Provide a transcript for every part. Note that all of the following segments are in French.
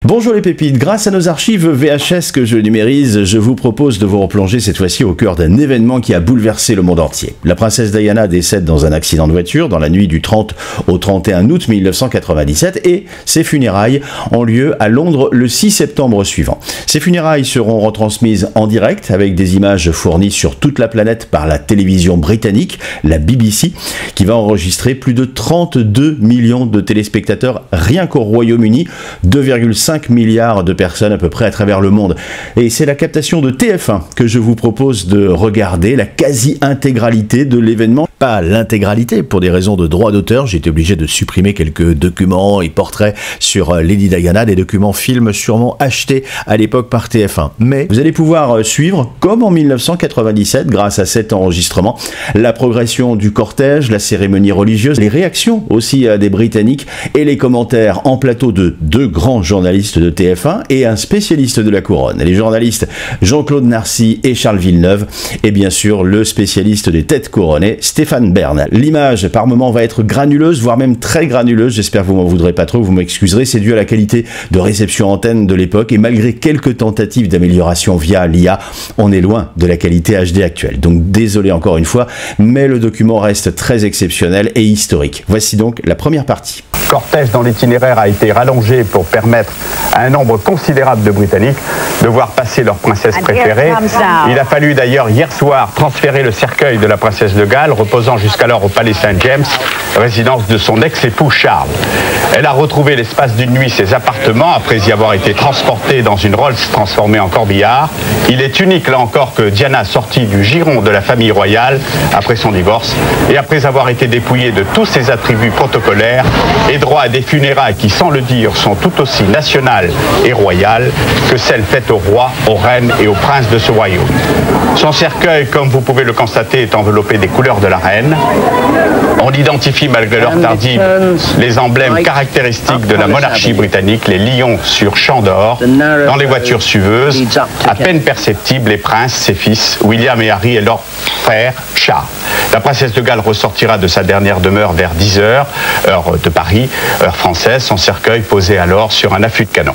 Bonjour les pépites, grâce à nos archives VHS que je numérise, je vous propose de vous replonger cette fois-ci au cœur d'un événement qui a bouleversé le monde entier. La princesse Diana décède dans un accident de voiture dans la nuit du 30 au 31 août 1997 et ses funérailles ont lieu à Londres le 6 septembre suivant. Ces funérailles seront retransmises en direct avec des images fournies sur toute la planète par la télévision britannique, la BBC, qui va enregistrer plus de 32 millions de téléspectateurs rien qu'au Royaume-Uni, 2,5 milliards de personnes à peu près à travers le monde. Et c'est la captation de TF1 que je vous propose de regarder, la quasi-intégralité de l'événement. Pas l'intégralité, pour des raisons de droit d'auteur, j'ai été obligé de supprimer quelques documents et portraits sur Lady Diana, des documents films sûrement achetés à l'époque par TF1. Mais vous allez pouvoir suivre, comme en 1997, grâce à cet enregistrement, la progression du cortège, la cérémonie religieuse, les réactions aussi des Britanniques et les commentaires en plateau de deux grands journalistes de TF1 et un spécialiste de la couronne. Les journalistes Jean-Claude Narcy et Charles Villeneuve et bien sûr le spécialiste des têtes couronnées, Stéphane Bern. L'image par moments va être granuleuse, voire même très granuleuse, j'espère que vous m'en voudrez pas trop, vous m'excuserez, c'est dû à la qualité de réception antenne de l'époque et malgré quelques tentatives d'amélioration via l'IA, on est loin de la qualité HD actuelle. Donc désolé encore une fois, mais le document reste très exceptionnel et historique. Voici donc la première partie. Le cortège dans l'itinéraire a été rallongé pour permettre à un nombre considérable de Britanniques de voir passer leur princesse préférée. Il a fallu d'ailleurs hier soir transférer le cercueil de la princesse de Galles, reposant jusqu'alors au palais Saint-James, résidence de son ex-époux Charles. Elle a retrouvé l'espace d'une nuit ses appartements après y avoir été transportée dans une Rolls transformée en corbillard. Il est unique là encore que Diana, sortie du giron de la famille royale après son divorce et après avoir été dépouillée de tous ses attributs protocolaires, ait droit à des funérailles qui, sans le dire, sont tout aussi nationales et royales que celles faites aux rois, aux reines et aux princes de ce royaume. Son cercueil, comme vous pouvez le constater, est enveloppé des couleurs de la reine. On identifie, malgré l'heure tardive, les emblèmes caractéristiques de la monarchie britannique, les lions sur champ d'or. Dans les voitures suiveuses, à peine perceptibles, les princes, ses fils, William et Harry et leur frère Charles. La princesse de Galles ressortira de sa dernière demeure vers 10h, heure de Paris, heure française, son cercueil posé alors sur un affût de canon.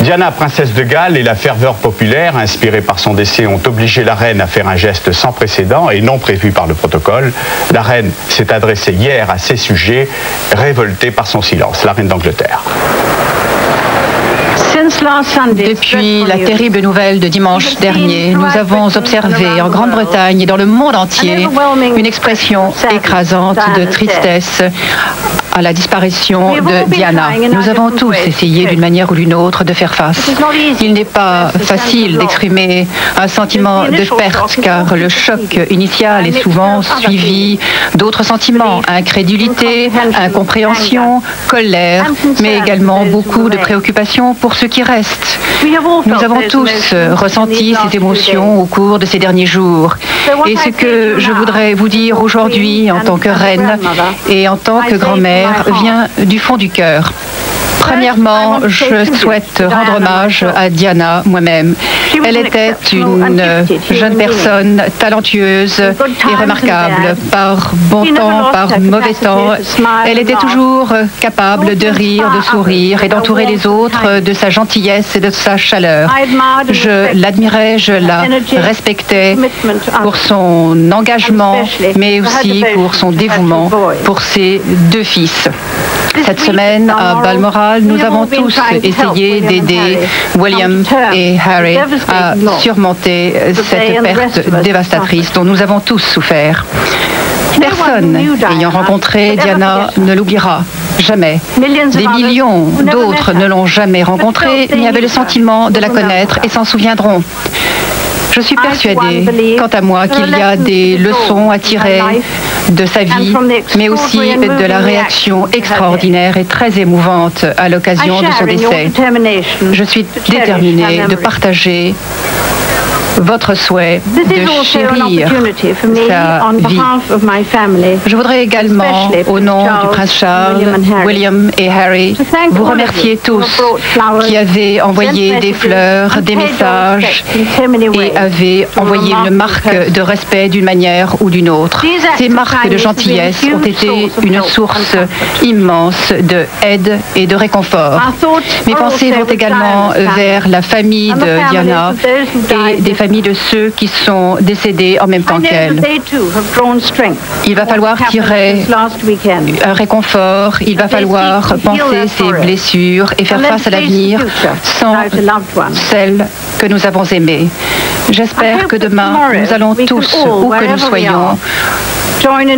Diana, princesse de Galles, et la ferveur populaire inspirée par son décès ont obligé la reine à faire un geste sans précédent et non prévu par le protocole. La reine s'est adressée hier à ses sujets, révoltée par son silence, la reine d'Angleterre. Depuis la terrible nouvelle de dimanche dernier, nous avons observé en Grande-Bretagne et dans le monde entier une expression écrasante de tristesse à la disparition de Diana. Nous avons tous essayé d'une manière ou d'une autre de faire face. Il n'est pas facile d'exprimer un sentiment de perte car le choc initial est souvent suivi d'autres sentiments, incrédulité, incompréhension, colère, mais également beaucoup de préoccupations pour ce qui reste. Nous avons tous ressenti ces émotions au cours de ces derniers jours. Et ce que je voudrais vous dire aujourd'hui en tant que reine et en tant que grand-mère vient du fond du cœur. Premièrement, je souhaite rendre hommage à Diana moi-même. Elle était une jeune personne talentueuse et remarquable. Par bon temps, par mauvais temps, elle était toujours capable de rire, de sourire et d'entourer les autres de sa gentillesse et de sa chaleur. Je l'admirais, je la respectais pour son engagement, mais aussi pour son dévouement pour ses deux fils. Cette semaine, à Balmoral, nous avons tous essayé d'aider William et Harry à surmonter cette perte dévastatrice dont nous avons tous souffert. Personne ayant rencontré Diana ne l'oubliera. Jamais. Des millions d'autres ne l'ont jamais rencontrée, mais avaient le sentiment de la connaître et s'en souviendront. Je suis persuadée, quant à moi, qu'il y a des leçons à tirer de sa vie, mais aussi de la réaction extraordinaire et très émouvante à l'occasion de son décès. Je suis déterminée de partager votre souhait de chérir sa vie. Je voudrais également, au nom du prince Charles, William et Harry, vous remercier tous qui avez envoyé des fleurs, des messages et avez envoyé une marque de respect d'une manière ou d'une autre. Ces marques de gentillesse ont été une source immense de aide et de réconfort. Mes pensées vont également vers la famille de Diana et des familles de ceux qui sont décédés en même temps qu'elle. Il va falloir tirer un réconfort, il va falloir penser ces blessures et faire face à l'avenir sans celles que nous avons aimées. J'espère que demain, nous allons tous, où que nous soyons,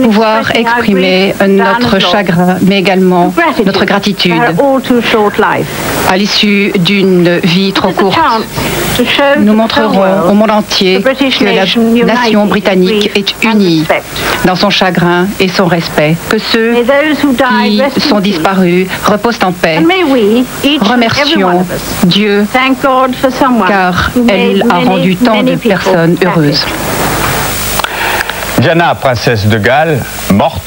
pouvoir exprimer notre chagrin, mais également notre gratitude à l'issue d'une vie trop courte. Nous montrerons au monde entier que la nation britannique est unie dans son chagrin et son respect, que ceux qui sont disparus reposent en paix. Remercions Dieu car elle a rendu tant de personnes heureuses. Diana, princesse de Galles, morte,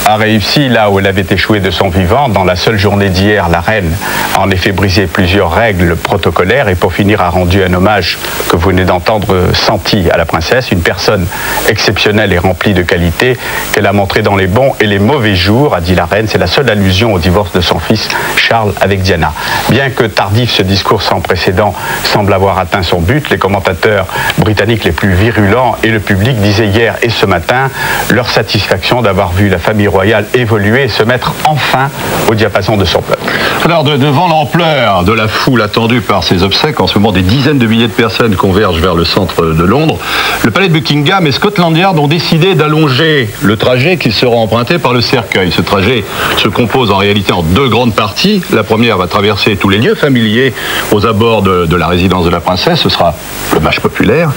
a réussi là où elle avait échoué de son vivant. Dans la seule journée d'hier, la reine a en effet brisé plusieurs règles protocolaires et pour finir a rendu un hommage que vous venez d'entendre senti à la princesse, une personne exceptionnelle et remplie de qualités qu'elle a montré dans les bons et les mauvais jours, a dit la reine. C'est la seule allusion au divorce de son fils Charles avec Diana. Bien que tardif, ce discours sans précédent semble avoir atteint son but. Les commentateurs britanniques les plus virulents et le public disaient hier et ce matin leur satisfaction d'avoir vu la famille royale évoluer et se mettre enfin au diapason de son peuple. Alors, devant l'ampleur de la foule attendue par ces obsèques, en ce moment des dizaines de milliers de personnes convergent vers le centre de Londres, le palais de Buckingham et Scotland Yard ont décidé d'allonger le trajet qui sera emprunté par le cercueil. Ce trajet se compose en réalité en deux grandes parties. La première va traverser tous les lieux familiers aux abords de la résidence de la princesse, ce sera l'hommage populaire.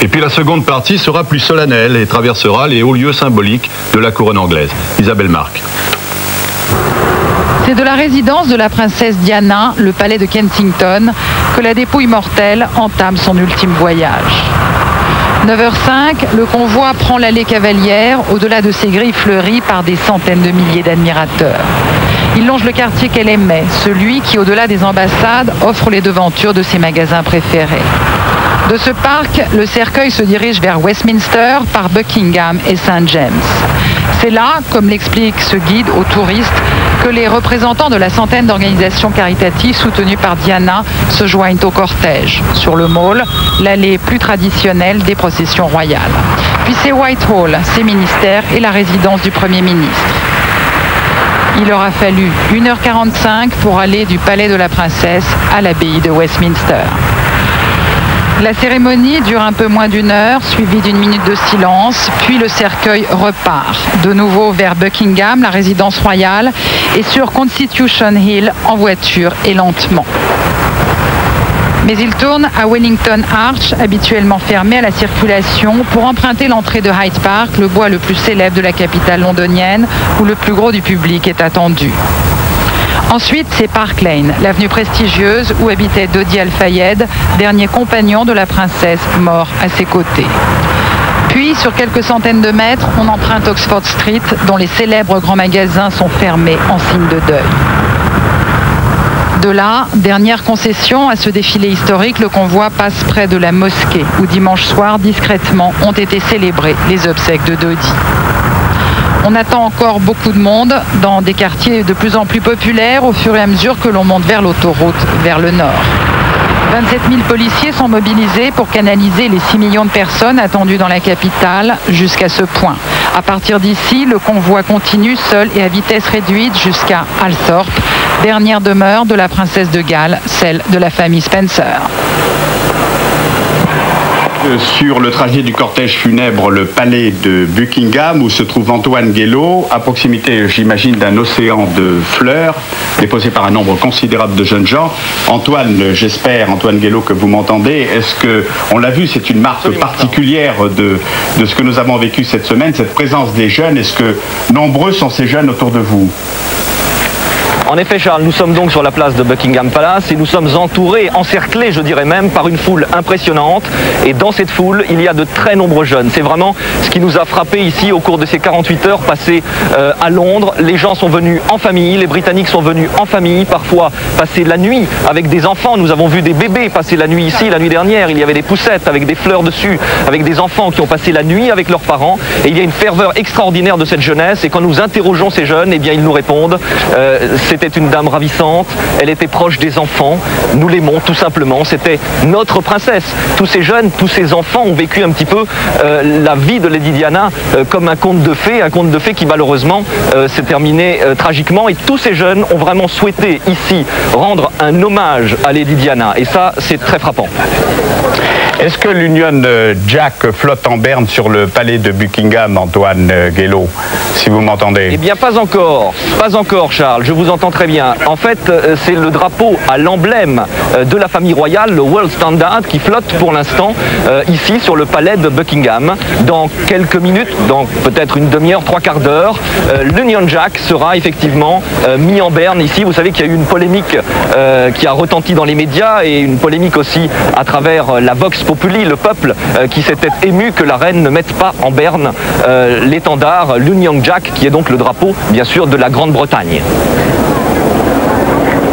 Et puis la seconde partie sera plus solennelle et traversera les hauts lieux symboliques de la couronne anglaise. Isabelle Marc. C'est de la résidence de la princesse Diana, le palais de Kensington, que la dépouille mortelle entame son ultime voyage. 9h05, le convoi prend l'allée Cavalière, au-delà de ses grilles fleuries par des centaines de milliers d'admirateurs. Il longe le quartier qu'elle aimait, celui qui, au-delà des ambassades, offre les devantures de ses magasins préférés. De ce parc, le cercueil se dirige vers Westminster par Buckingham et St. James. C'est là, comme l'explique ce guide aux touristes, que les représentants de la centaine d'organisations caritatives soutenues par Diana se joignent au cortège. Sur le Mall, l'allée plus traditionnelle des processions royales. Puis c'est Whitehall, ses ministères et la résidence du Premier ministre. Il aura fallu 1h45 pour aller du palais de la princesse à l'abbaye de Westminster. La cérémonie dure un peu moins d'une heure, suivie d'une minute de silence, puis le cercueil repart. De nouveau vers Buckingham, la résidence royale, et sur Constitution Hill en voiture et lentement. Mais il tourne à Wellington Arch, habituellement fermé à la circulation, pour emprunter l'entrée de Hyde Park, le bois le plus célèbre de la capitale londonienne, où le plus gros du public est attendu. Ensuite, c'est Park Lane, l'avenue prestigieuse où habitait Dodi Al-Fayed, dernier compagnon de la princesse mort à ses côtés. Puis, sur quelques centaines de mètres, on emprunte Oxford Street, dont les célèbres grands magasins sont fermés en signe de deuil. De là, dernière concession à ce défilé historique, le convoi passe près de la mosquée, où dimanche soir, discrètement, ont été célébrées les obsèques de Dodi. On attend encore beaucoup de monde dans des quartiers de plus en plus populaires au fur et à mesure que l'on monte vers l'autoroute, vers le nord. 27 000 policiers sont mobilisés pour canaliser les 6 millions de personnes attendues dans la capitale jusqu'à ce point. À partir d'ici, le convoi continue seul et à vitesse réduite jusqu'à Althorp, dernière demeure de la princesse de Galles, celle de la famille Spencer. Sur le trajet du cortège funèbre, le palais de Buckingham, où se trouve Antoine Guélaud, à proximité, j'imagine, d'un océan de fleurs, déposé par un nombre considérable de jeunes gens. Antoine, j'espère, Antoine Guélaud, que vous m'entendez. Est-ce que, on l'a vu, c'est une marque particulière de ce que nous avons vécu cette semaine, cette présence des jeunes. Est-ce que nombreux sont ces jeunes autour de vous ? En effet, Charles, nous sommes donc sur la place de Buckingham Palace et nous sommes entourés, encerclés, je dirais même, par une foule impressionnante. Et dans cette foule, il y a de très nombreux jeunes. C'est vraiment ce qui nous a frappé ici au cours de ces 48 heures passées à Londres. Les gens sont venus en famille, les Britanniques sont venus en famille, parfois passer la nuit avec des enfants. Nous avons vu des bébés passer la nuit ici, la nuit dernière. Il y avait des poussettes avec des fleurs dessus, avec des enfants qui ont passé la nuit avec leurs parents. Et il y a une ferveur extraordinaire de cette jeunesse. Et quand nous interrogeons ces jeunes, eh bien, ils nous répondent. C'était une dame ravissante, elle était proche des enfants, nous l'aimons tout simplement, c'était notre princesse. Tous ces jeunes, tous ces enfants ont vécu un petit peu la vie de Lady Diana comme un conte de fées qui malheureusement s'est terminé tragiquement, et tous ces jeunes ont vraiment souhaité ici rendre un hommage à Lady Diana, et ça c'est très frappant. Est-ce que l'Union Jack flotte en berne sur le palais de Buckingham, Antoine Guélo, si vous m'entendez? Eh bien, pas encore, Charles, je vous entends très bien. En fait, c'est le drapeau à l'emblème de la famille royale, le World Standard, qui flotte pour l'instant ici sur le palais de Buckingham. Dans quelques minutes, dans peut-être une demi-heure, 3/4 d'heure, l'Union Jack sera effectivement mis en berne ici. Vous savez qu'il y a eu une polémique qui a retenti dans les médias, et une polémique aussi à travers la Vox Populi, le peuple qui s'était ému que la reine ne mette pas en berne l'étendard, l'Union Jack, qui est donc le drapeau, bien sûr, de la Grande-Bretagne.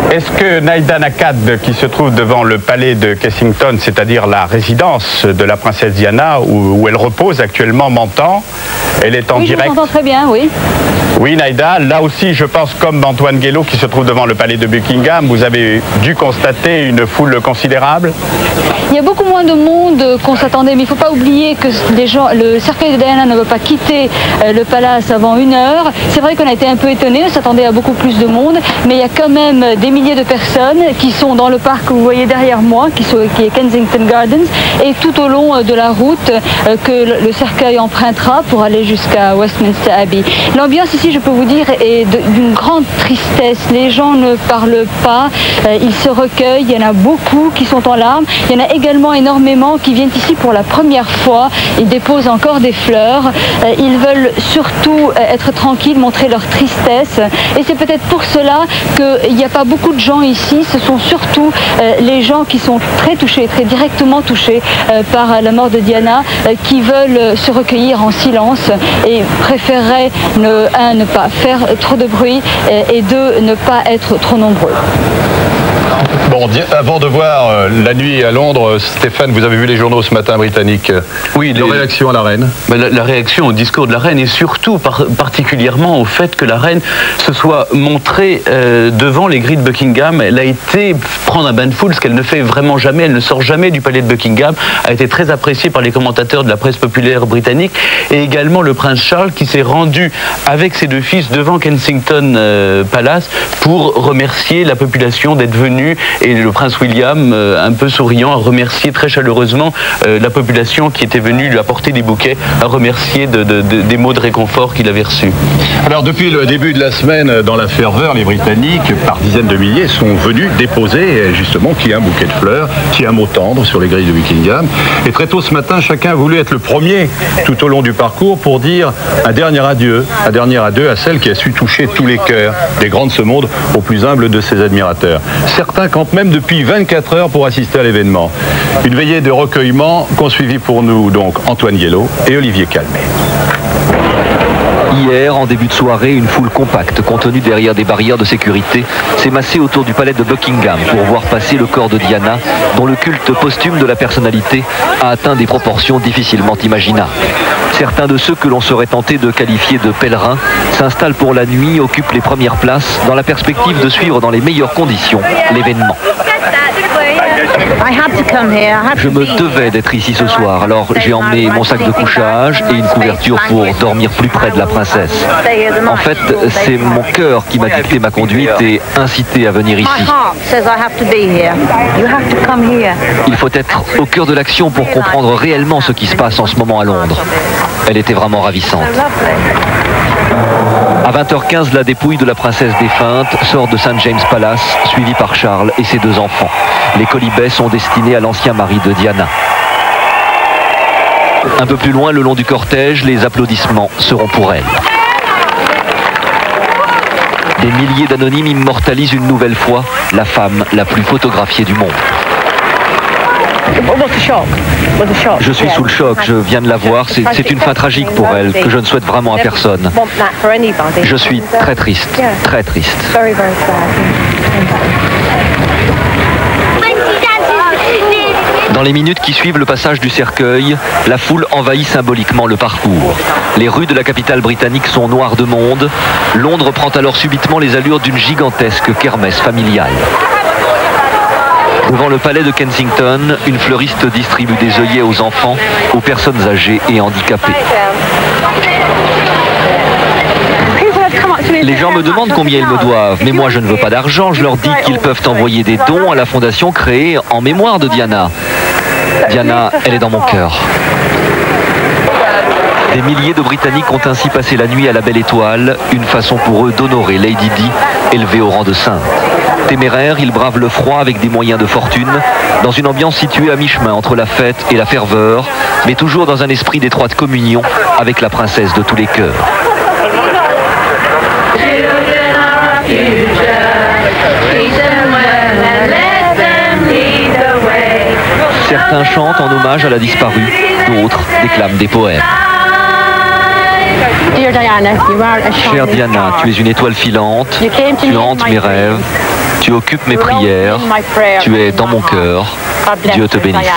Est-ce que Naida Nakad, qui se trouve devant le palais de Kensington, c'est-à-dire la résidence de la princesse Diana, où elle repose actuellement, m'entend? Elle est en direct. Oui, je vous entends très bien, oui. Oui, Naida, là aussi, je pense, comme Antoine Guélo, qui se trouve devant le palais de Buckingham, vous avez dû constater une foule considérable? Il y a beaucoup moins de monde qu'on s'attendait, mais il ne faut pas oublier que le cercueil de Diana ne va pas quitter le palace avant 1 heure. C'est vrai qu'on a été un peu étonnés, on s'attendait à beaucoup plus de monde, mais il y a quand même des milliers de personnes qui sont dans le parc que vous voyez derrière moi, qui est Kensington Gardens, et tout au long de la route que le cercueil empruntera pour aller jusqu'à Westminster Abbey. L'ambiance ici, je peux vous dire, est d'une grande tristesse. Les gens ne parlent pas, ils se recueillent, il y en a beaucoup qui sont en larmes. Il y en a également énormément qui viennent ici pour la première fois. Ils déposent encore des fleurs. Ils veulent surtout être tranquilles, montrer leur tristesse. Et c'est peut-être pour cela qu'il n'y a pas beaucoup de gens ici. Ce sont surtout les gens qui sont très touchés, très directement touchés par la mort de Diana, qui veulent se recueillir en silence et préféreraient ne pas faire trop de bruit et 2, ne pas être trop nombreux. Bon, avant de voir la nuit à Londres, Stéphane, vous avez vu les journaux ce matin britanniques. Oui, les réactions à la reine. La réaction au discours de la reine, et surtout particulièrement au fait que la reine se soit montrée devant les grilles de Buckingham. Elle a été prendre un bain de foule, ce qu'elle ne fait vraiment jamais. Elle ne sort jamais du palais de Buckingham. A été très appréciée par les commentateurs de la presse populaire britannique, et également le prince Charles, qui s'est rendu avec ses 2 fils devant Kensington Palace pour remercier la population d'être venue. Et le prince William, un peu souriant, a remercié très chaleureusement la population qui était venue lui apporter des bouquets, a remercié des mots de réconfort qu'il avait reçus. Alors depuis le début de la semaine, dans la ferveur, les Britanniques, par dizaines de milliers, sont venus déposer justement qui a un bouquet de fleurs, qui a un mot tendre sur les grilles de Buckingham. Et très tôt ce matin, chacun a voulu être le premier tout au long du parcours pour dire un dernier adieu à celle qui a su toucher tous les cœurs des grands de ce monde, au plus humble de ses admirateurs. Certains campent même depuis 24 heures pour assister à l'événement. Une veillée de recueillement qu'ont suivi pour nous donc Antoine Guélo et Olivier Calmet. Hier, en début de soirée, une foule compacte, contenue derrière des barrières de sécurité, s'est massée autour du palais de Buckingham pour voir passer le corps de Diana, dont le culte posthume de la personnalité a atteint des proportions difficilement imaginables. Certains de ceux que l'on serait tenté de qualifier de pèlerins s'installent pour la nuit, occupent les premières places, dans la perspective de suivre dans les meilleures conditions l'événement. Je me devais d'être ici ce soir, alors j'ai emmené mon sac de couchage et une couverture pour dormir plus près de la princesse. En fait, c'est mon cœur qui m'a dicté ma conduite et incité à venir ici. Il faut être au cœur de l'action pour comprendre réellement ce qui se passe en ce moment à Londres. Elle était vraiment ravissante. À 20h15, la dépouille de la princesse défunte sort de St. James Palace, suivie par Charles et ses 2 enfants. Les colibets sont destinés à l'ancien mari de Diana. Un peu plus loin, le long du cortège, les applaudissements seront pour elle. Des milliers d'anonymes immortalisent une nouvelle fois la femme la plus photographiée du monde. Je suis sous le choc, je viens de la voir, c'est une fin tragique pour elle, que je ne souhaite vraiment à personne. Je suis très triste, très triste. Dans les minutes qui suivent le passage du cercueil, la foule envahit symboliquement le parcours. Les rues de la capitale britannique sont noires de monde. Londres prend alors subitement les allures d'une gigantesque kermesse familiale. Devant le palais de Kensington, une fleuriste distribue des œillets aux enfants, aux personnes âgées et handicapées. Les gens me demandent combien ils me doivent, mais moi je ne veux pas d'argent. Je leur dis qu'ils peuvent envoyer des dons à la fondation créée en mémoire de Diana. Diana, elle est dans mon cœur. Des milliers de Britanniques ont ainsi passé la nuit à la Belle Étoile, une façon pour eux d'honorer Lady Di, élevée au rang de sainte. Téméraires, ils bravent le froid avec des moyens de fortune, dans une ambiance située à mi-chemin entre la fête et la ferveur, mais toujours dans un esprit d'étroite communion avec la princesse de tous les cœurs. Certains chantent en hommage à la disparue, d'autres déclament des poèmes. Chère Diana, tu es une étoile filante, tu hantes mes rêves, tu occupes mes prières, tu es dans mon cœur, Dieu te bénisse.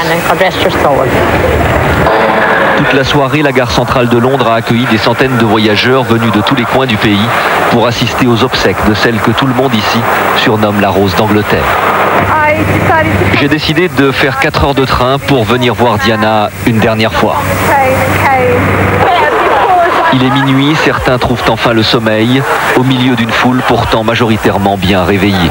Toute la soirée, la gare centrale de Londres a accueilli des centaines de voyageurs venus de tous les coins du pays pour assister aux obsèques de celle que tout le monde ici surnomme la Rose d'Angleterre. J'ai décidé de faire 4 heures de train pour venir voir Diana une dernière fois. Il est minuit, certains trouvent enfin le sommeil, au milieu d'une foule pourtant majoritairement bien réveillée.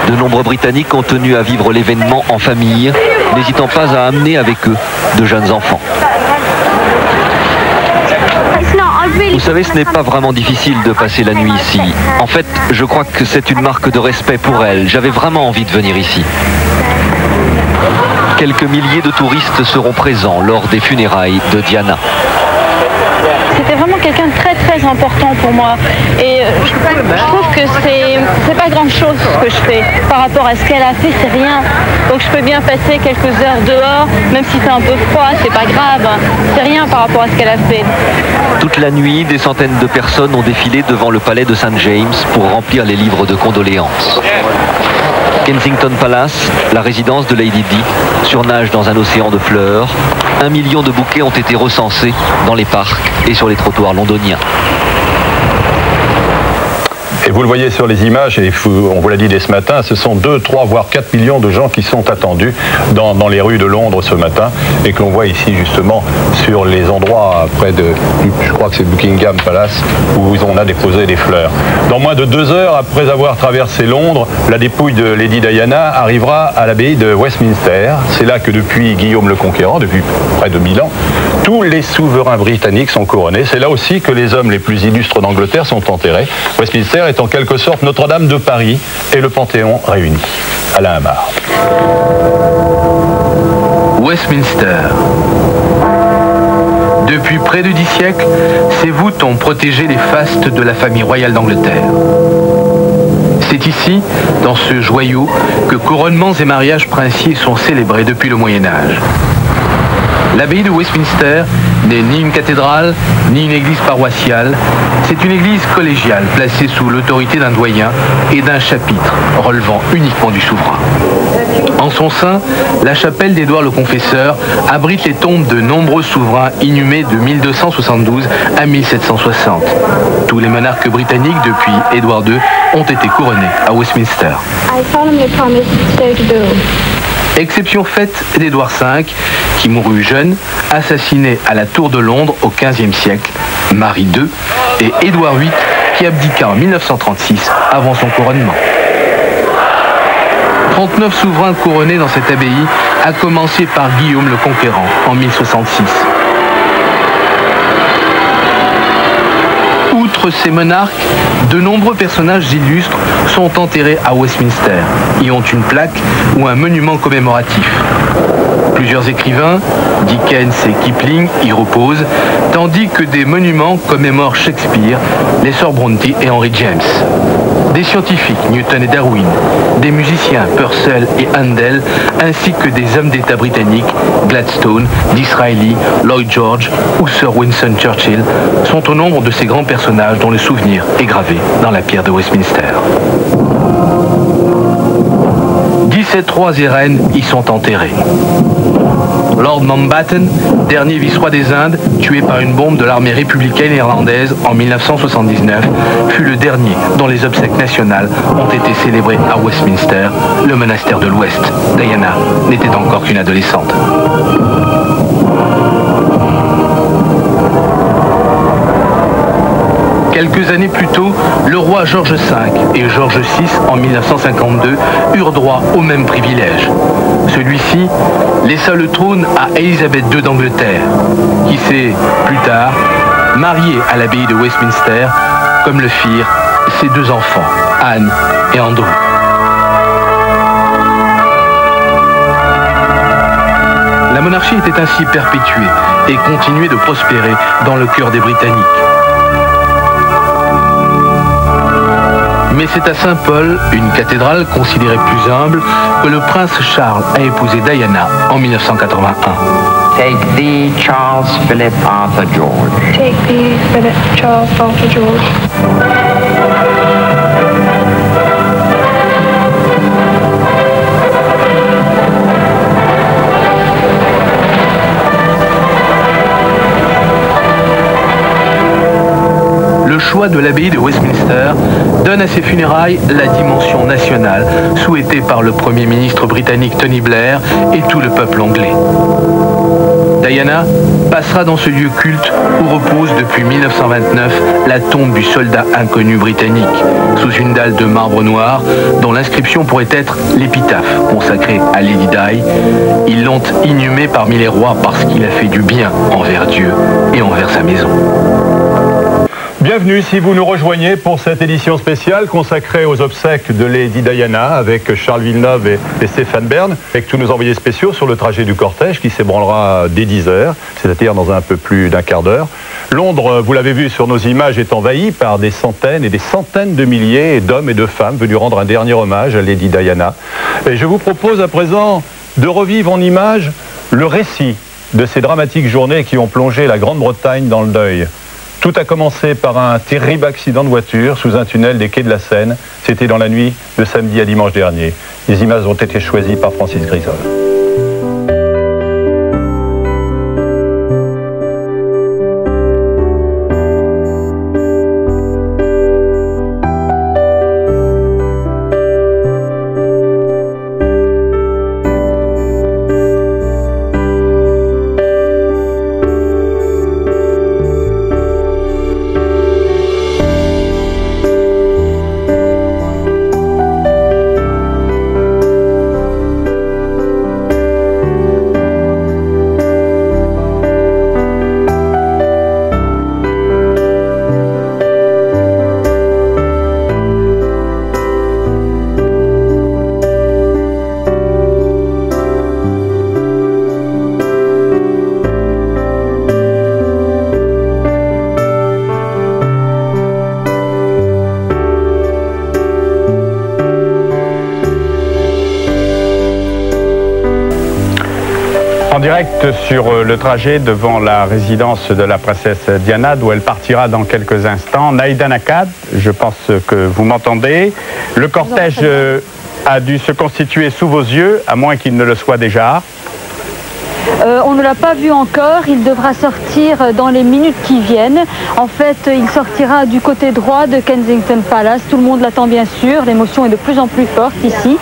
De nombreux Britanniques ont tenu à vivre l'événement en famille, n'hésitant pas à amener avec eux de jeunes enfants. Vous savez, ce n'est pas vraiment difficile de passer la nuit ici. En fait, je crois que c'est une marque de respect pour elle. J'avais vraiment envie de venir ici. Quelques milliers de touristes seront présents lors des funérailles de Diana. C'était vraiment quelqu'un de très très important pour moi et je trouve que c'est pas grand chose ce que je fais par rapport à ce qu'elle a fait, c'est rien. Donc je peux bien passer quelques heures dehors, même si c'est un peu froid, c'est pas grave, c'est rien par rapport à ce qu'elle a fait. Toute la nuit, des centaines de personnes ont défilé devant le palais de St. James pour remplir les livres de condoléances. Kensington Palace, la résidence de Lady Di, surnage dans un océan de fleurs. 1 million de bouquets ont été recensés dans les parcs et sur les trottoirs londoniens. Et vous le voyez sur les images, et on vous l'a dit dès ce matin, ce sont 2, 3, voire 4 millions de gens qui sont attendus dans les rues de Londres ce matin, et que l'on voit ici justement sur les endroits près de, je crois que c'est Buckingham Palace, où on a déposé des fleurs. Dans moins de 2 heures après avoir traversé Londres, la dépouille de Lady Diana arrivera à l'abbaye de Westminster. C'est là que depuis Guillaume le Conquérant, depuis près de 1000 ans, tous les souverains britanniques sont couronnés. C'est là aussi que les hommes les plus illustres d'Angleterre sont enterrés. Westminster est en quelque sorte Notre-Dame de Paris et le Panthéon réuni. Alain Hamard. Westminster. Depuis près de 10 siècles, ces voûtes ont protégé les fastes de la famille royale d'Angleterre. C'est ici, dans ce joyau, que couronnements et mariages princiers sont célébrés depuis le Moyen-Âge. L'abbaye de Westminster n'est ni une cathédrale, ni une église paroissiale. C'est une église collégiale placée sous l'autorité d'un doyen et d'un chapitre relevant uniquement du souverain. En son sein, la chapelle d'Édouard le Confesseur abrite les tombes de nombreux souverains inhumés de 1272 à 1760. Tous les monarques britanniques depuis Édouard II ont été couronnés à Westminster. Exception faite d'Édouard V, qui mourut jeune, assassiné à la Tour de Londres au XVe siècle, Marie II, et Édouard VIII, qui abdiqua en 1936 avant son couronnement. 39 souverains couronnés dans cette abbaye, à commencer par Guillaume le Conquérant en 1066. Outre ces monarques, de nombreux personnages illustres sont enterrés à Westminster. Ils ont une plaque ou un monument commémoratif. Plusieurs écrivains, Dickens et Kipling, y reposent, tandis que des monuments commémorent Shakespeare, les sœurs Brontë et Henry James. Des scientifiques, Newton et Darwin, des musiciens, Purcell et Handel, ainsi que des hommes d'État britanniques, Gladstone, Disraeli, Lloyd George ou Sir Winston Churchill, sont au nombre de ces grands personnages dont le souvenir est gravé dans la pierre de Westminster. 17 rois et reines y sont enterrés. Lord Mountbatten, dernier vice-roi des Indes, tué par une bombe de l'armée républicaine irlandaise en 1979, fut le dernier dont les obsèques nationales ont été célébrées à Westminster, le monastère de l'Ouest. Diana n'était encore qu'une adolescente. Quelques années plus tôt, le roi George V et George VI, en 1952, eurent droit aux mêmes privilèges. Celui-ci laissa le trône à Élisabeth II d'Angleterre, qui s'est, plus tard, mariée à l'abbaye de Westminster, comme le firent ses deux enfants, Anne et Andrew. La monarchie était ainsi perpétuée et continuait de prospérer dans le cœur des Britanniques. Mais c'est à Saint-Paul, une cathédrale considérée plus humble, que le prince Charles a épousé Diana en 1981. Take thee, Charles Philip Arthur George. Take thee, Philip Charles Arthur George. Le choix de l'abbaye de Westminster donne à ses funérailles la dimension nationale souhaitée par le Premier ministre britannique Tony Blair et tout le peuple anglais. Diana passera dans ce lieu culte où repose depuis 1929 la tombe du soldat inconnu britannique, sous une dalle de marbre noir dont l'inscription pourrait être l'épitaphe consacrée à Lady Di. Ils l'ont inhumé parmi les rois parce qu'il a fait du bien envers Dieu et envers sa maison. Bienvenue si vous nous rejoignez pour cette édition spéciale consacrée aux obsèques de Lady Diana avec Charles Villeneuve et Stéphane Bern, avec tous nos envoyés spéciaux sur le trajet du cortège qui s'ébranlera dès 10h, c'est-à-dire dans un peu plus d'un quart d'heure. Londres, vous l'avez vu sur nos images, est envahi par des centaines et des centaines de milliers d'hommes et de femmes venus rendre un dernier hommage à Lady Diana. Et je vous propose à présent de revivre en images le récit de ces dramatiques journées qui ont plongé la Grande-Bretagne dans le deuil. Tout a commencé par un terrible accident de voiture sous un tunnel des quais de la Seine. C'était dans la nuit de samedi à dimanche dernier. Les images ont été choisies par Francis Grisol. Direct sur le trajet devant la résidence de la princesse Diana, d'où elle partira dans quelques instants. Naïda Nakad, je pense que vous m'entendez. Le cortège a dû se constituer sous vos yeux, à moins qu'il ne le soit déjà. On ne l'a pas vu encore, il devra sortir dans les minutes qui viennent. En fait, il sortira du côté droit de Kensington Palace. Tout le monde l'attend bien sûr, l'émotion est de plus en plus forte ici.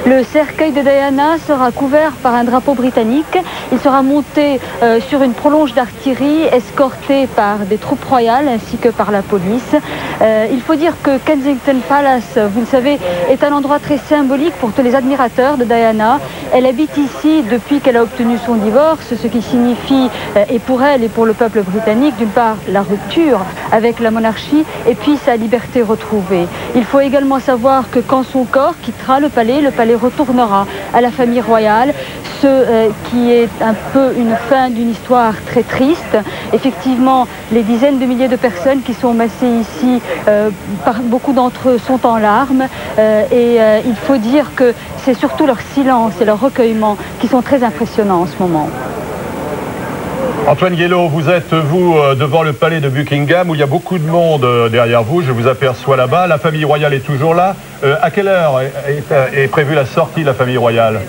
Le cercueil de Diana sera couvert par un drapeau britannique. Il sera monté sur une prolonge d'artillerie, escorté par des troupes royales ainsi que par la police. Il faut dire que Kensington Palace, vous le savez, est un endroit très symbolique pour tous les admirateurs de Diana. Elle habite ici depuis qu'elle a obtenu son divorce, ce qui signifie, et pour elle et pour le peuple britannique, d'une part la rupture avec la monarchie et puis sa liberté retrouvée. Il faut également savoir que quand son corps quittera le palais retournera à la famille royale. qui est un peu une fin d'une histoire très triste. Effectivement, les dizaines de milliers de personnes qui sont massées ici, beaucoup d'entre eux sont en larmes et il faut dire que c'est surtout leur silence et leur recueillement qui sont très impressionnants en ce moment. Antoine Guélo, vous êtes, vous, devant le palais de Buckingham, où il y a beaucoup de monde derrière vous, je vous aperçois là-bas. La famille royale est toujours là. À quelle heure est prévue la sortie de la famille royale ?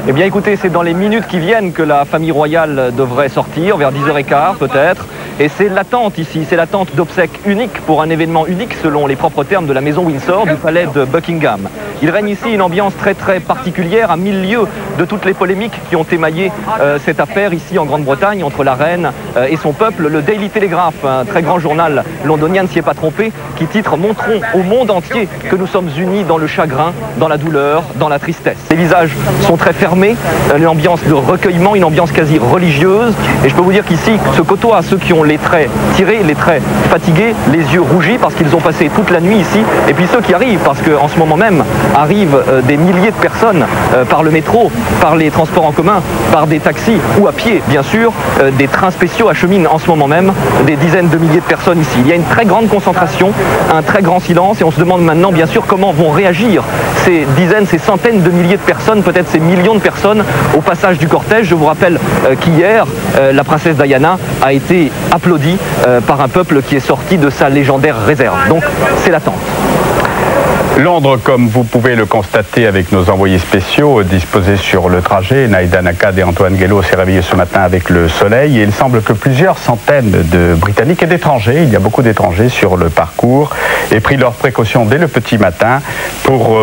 Eh bien écoutez, c'est dans les minutes qui viennent que la famille royale devrait sortir, vers 10h15 peut-être. Et c'est l'attente ici, c'est l'attente d'obsèques uniques pour un événement unique selon les propres termes de la maison Windsor du palais de Buckingham. Il règne ici une ambiance très très particulière à mille lieues de toutes les polémiques qui ont émaillé cette affaire ici en Grande-Bretagne entre la reine et son peuple. Le Daily Telegraph, un très grand journal londonien, ne s'y est pas trompé, qui titre « Montrons au monde entier que nous sommes unis dans le chagrin, dans la douleur, dans la tristesse ». Les visages sont très fermés, une ambiance de recueillement, une ambiance quasi religieuse. Et je peux vous dire qu'ici se côtoient ceux qui ont les traits tirés, les traits fatigués, les yeux rougis parce qu'ils ont passé toute la nuit ici. Et puis ceux qui arrivent, parce qu'en ce moment même arrivent des milliers de personnes par le métro, par les transports en commun, par des taxis ou à pied, bien sûr. Des trains spéciaux acheminent en ce moment même des dizaines de milliers de personnes ici. Il y a une très grande concentration, un très grand silence et on se demande maintenant, bien sûr, comment vont réagir ces dizaines, ces centaines de milliers de personnes, peut-être ces millions de personnes au passage du cortège. Je vous rappelle qu'hier, la princesse Diana a été applaudie par un peuple qui est sorti de sa légendaire réserve. Donc, c'est l'attente. Londres, comme vous pouvez le constater avec nos envoyés spéciaux disposés sur le trajet, Naïda Nakad et Antoine Guélo s'est réveillé ce matin avec le soleil et il semble que plusieurs centaines de Britanniques et d'étrangers, il y a beaucoup d'étrangers sur le parcours, aient pris leurs précautions dès le petit matin pour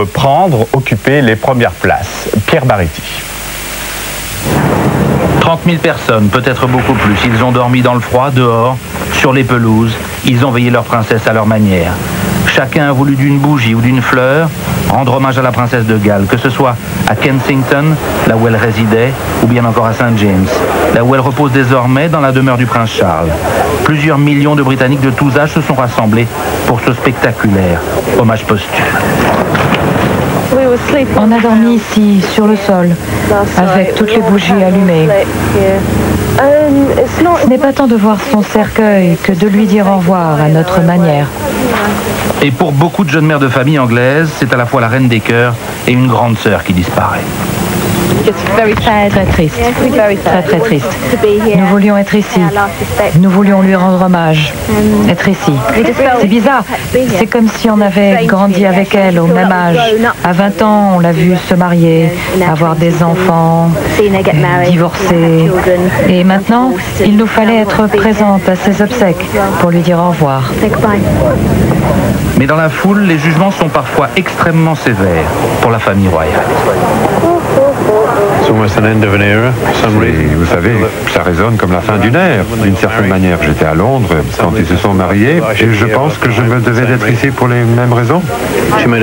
occuper les premières places. Pierre Barretti. 30 000 personnes, peut-être beaucoup plus. Ils ont dormi dans le froid, dehors, sur les pelouses. Ils ont veillé leur princesse à leur manière. Chacun a voulu d'une bougie ou d'une fleur rendre hommage à la princesse de Galles, que ce soit à Kensington, là où elle résidait, ou bien encore à St. James, là où elle repose désormais dans la demeure du prince Charles. Plusieurs millions de Britanniques de tous âges se sont rassemblés pour ce spectaculaire hommage posthume. On a dormi ici, sur le sol, avec toutes les bougies allumées. Ce n'est pas tant de voir son cercueil que de lui dire au revoir à notre manière. Et pour beaucoup de jeunes mères de famille anglaises, c'est à la fois la reine des cœurs et une grande sœur qui disparaît. Très très triste, très très triste. Nous voulions être ici, nous voulions lui rendre hommage, être ici. C'est bizarre, c'est comme si on avait grandi avec elle au même âge. À 20 ans, on l'a vue se marier, avoir des enfants, divorcer. Et maintenant, il nous fallait être présente à ses obsèques pour lui dire au revoir. Mais dans la foule, les jugements sont parfois extrêmement sévères pour la famille royale. Vous savez, ça résonne comme la fin d'une ère. D'une certaine manière, j'étais à Londres quand ils se sont mariés et je pense que je me devais d'être ici pour les mêmes raisons. Elle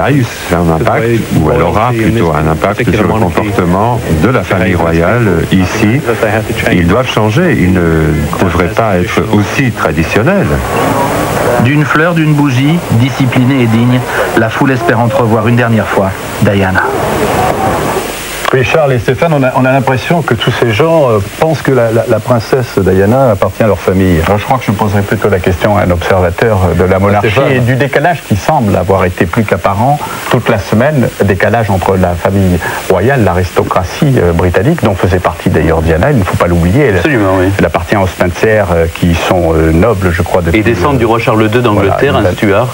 a eu un impact, ou elle aura plutôt un impact sur le comportement de la famille royale ici. Ils doivent changer, ils ne devraient pas être aussi traditionnels. D'une fleur, d'une bougie, disciplinée et digne, la foule espère entrevoir une dernière fois Diana. Oui, Charles et Stéphane, on a l'impression que tous ces gens pensent que la princesse Diana appartient à leur famille. Alors, je crois que je poserai plutôt la question à un observateur de la monarchie et du décalage qui semble avoir été plus qu'apparent toute la semaine, décalage entre la famille royale, l'aristocratie britannique, dont faisait partie d'ailleurs Diana, il ne faut pas l'oublier. Absolument, oui. Elle appartient aux Spencer qui sont nobles, je crois. Et descendent du roi Charles II d'Angleterre, un Stuart.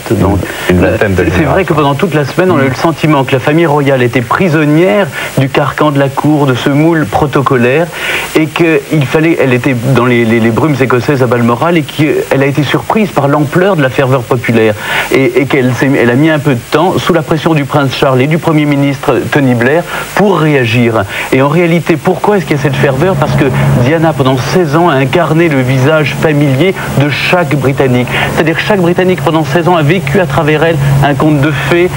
C'est vrai que pendant toute la semaine, on a eu le sentiment que la famille royale était prisonnière du carcan de la cour, de ce moule protocolaire, et qu'il fallait, elle était dans les brumes écossaises à Balmoral, et qu'elle a été surprise par l'ampleur de la ferveur populaire, et qu'elle a mis un peu de temps, sous la pression du prince Charles et du Premier ministre Tony Blair, pour réagir. Et en réalité, pourquoi est-ce qu'il y a cette ferveur? Parce que Diana, pendant 16 ans, a incarné le visage familier de chaque Britannique. C'est-à-dire que chaque Britannique, pendant 16 ans, a vécu à travers elle un conte de fées,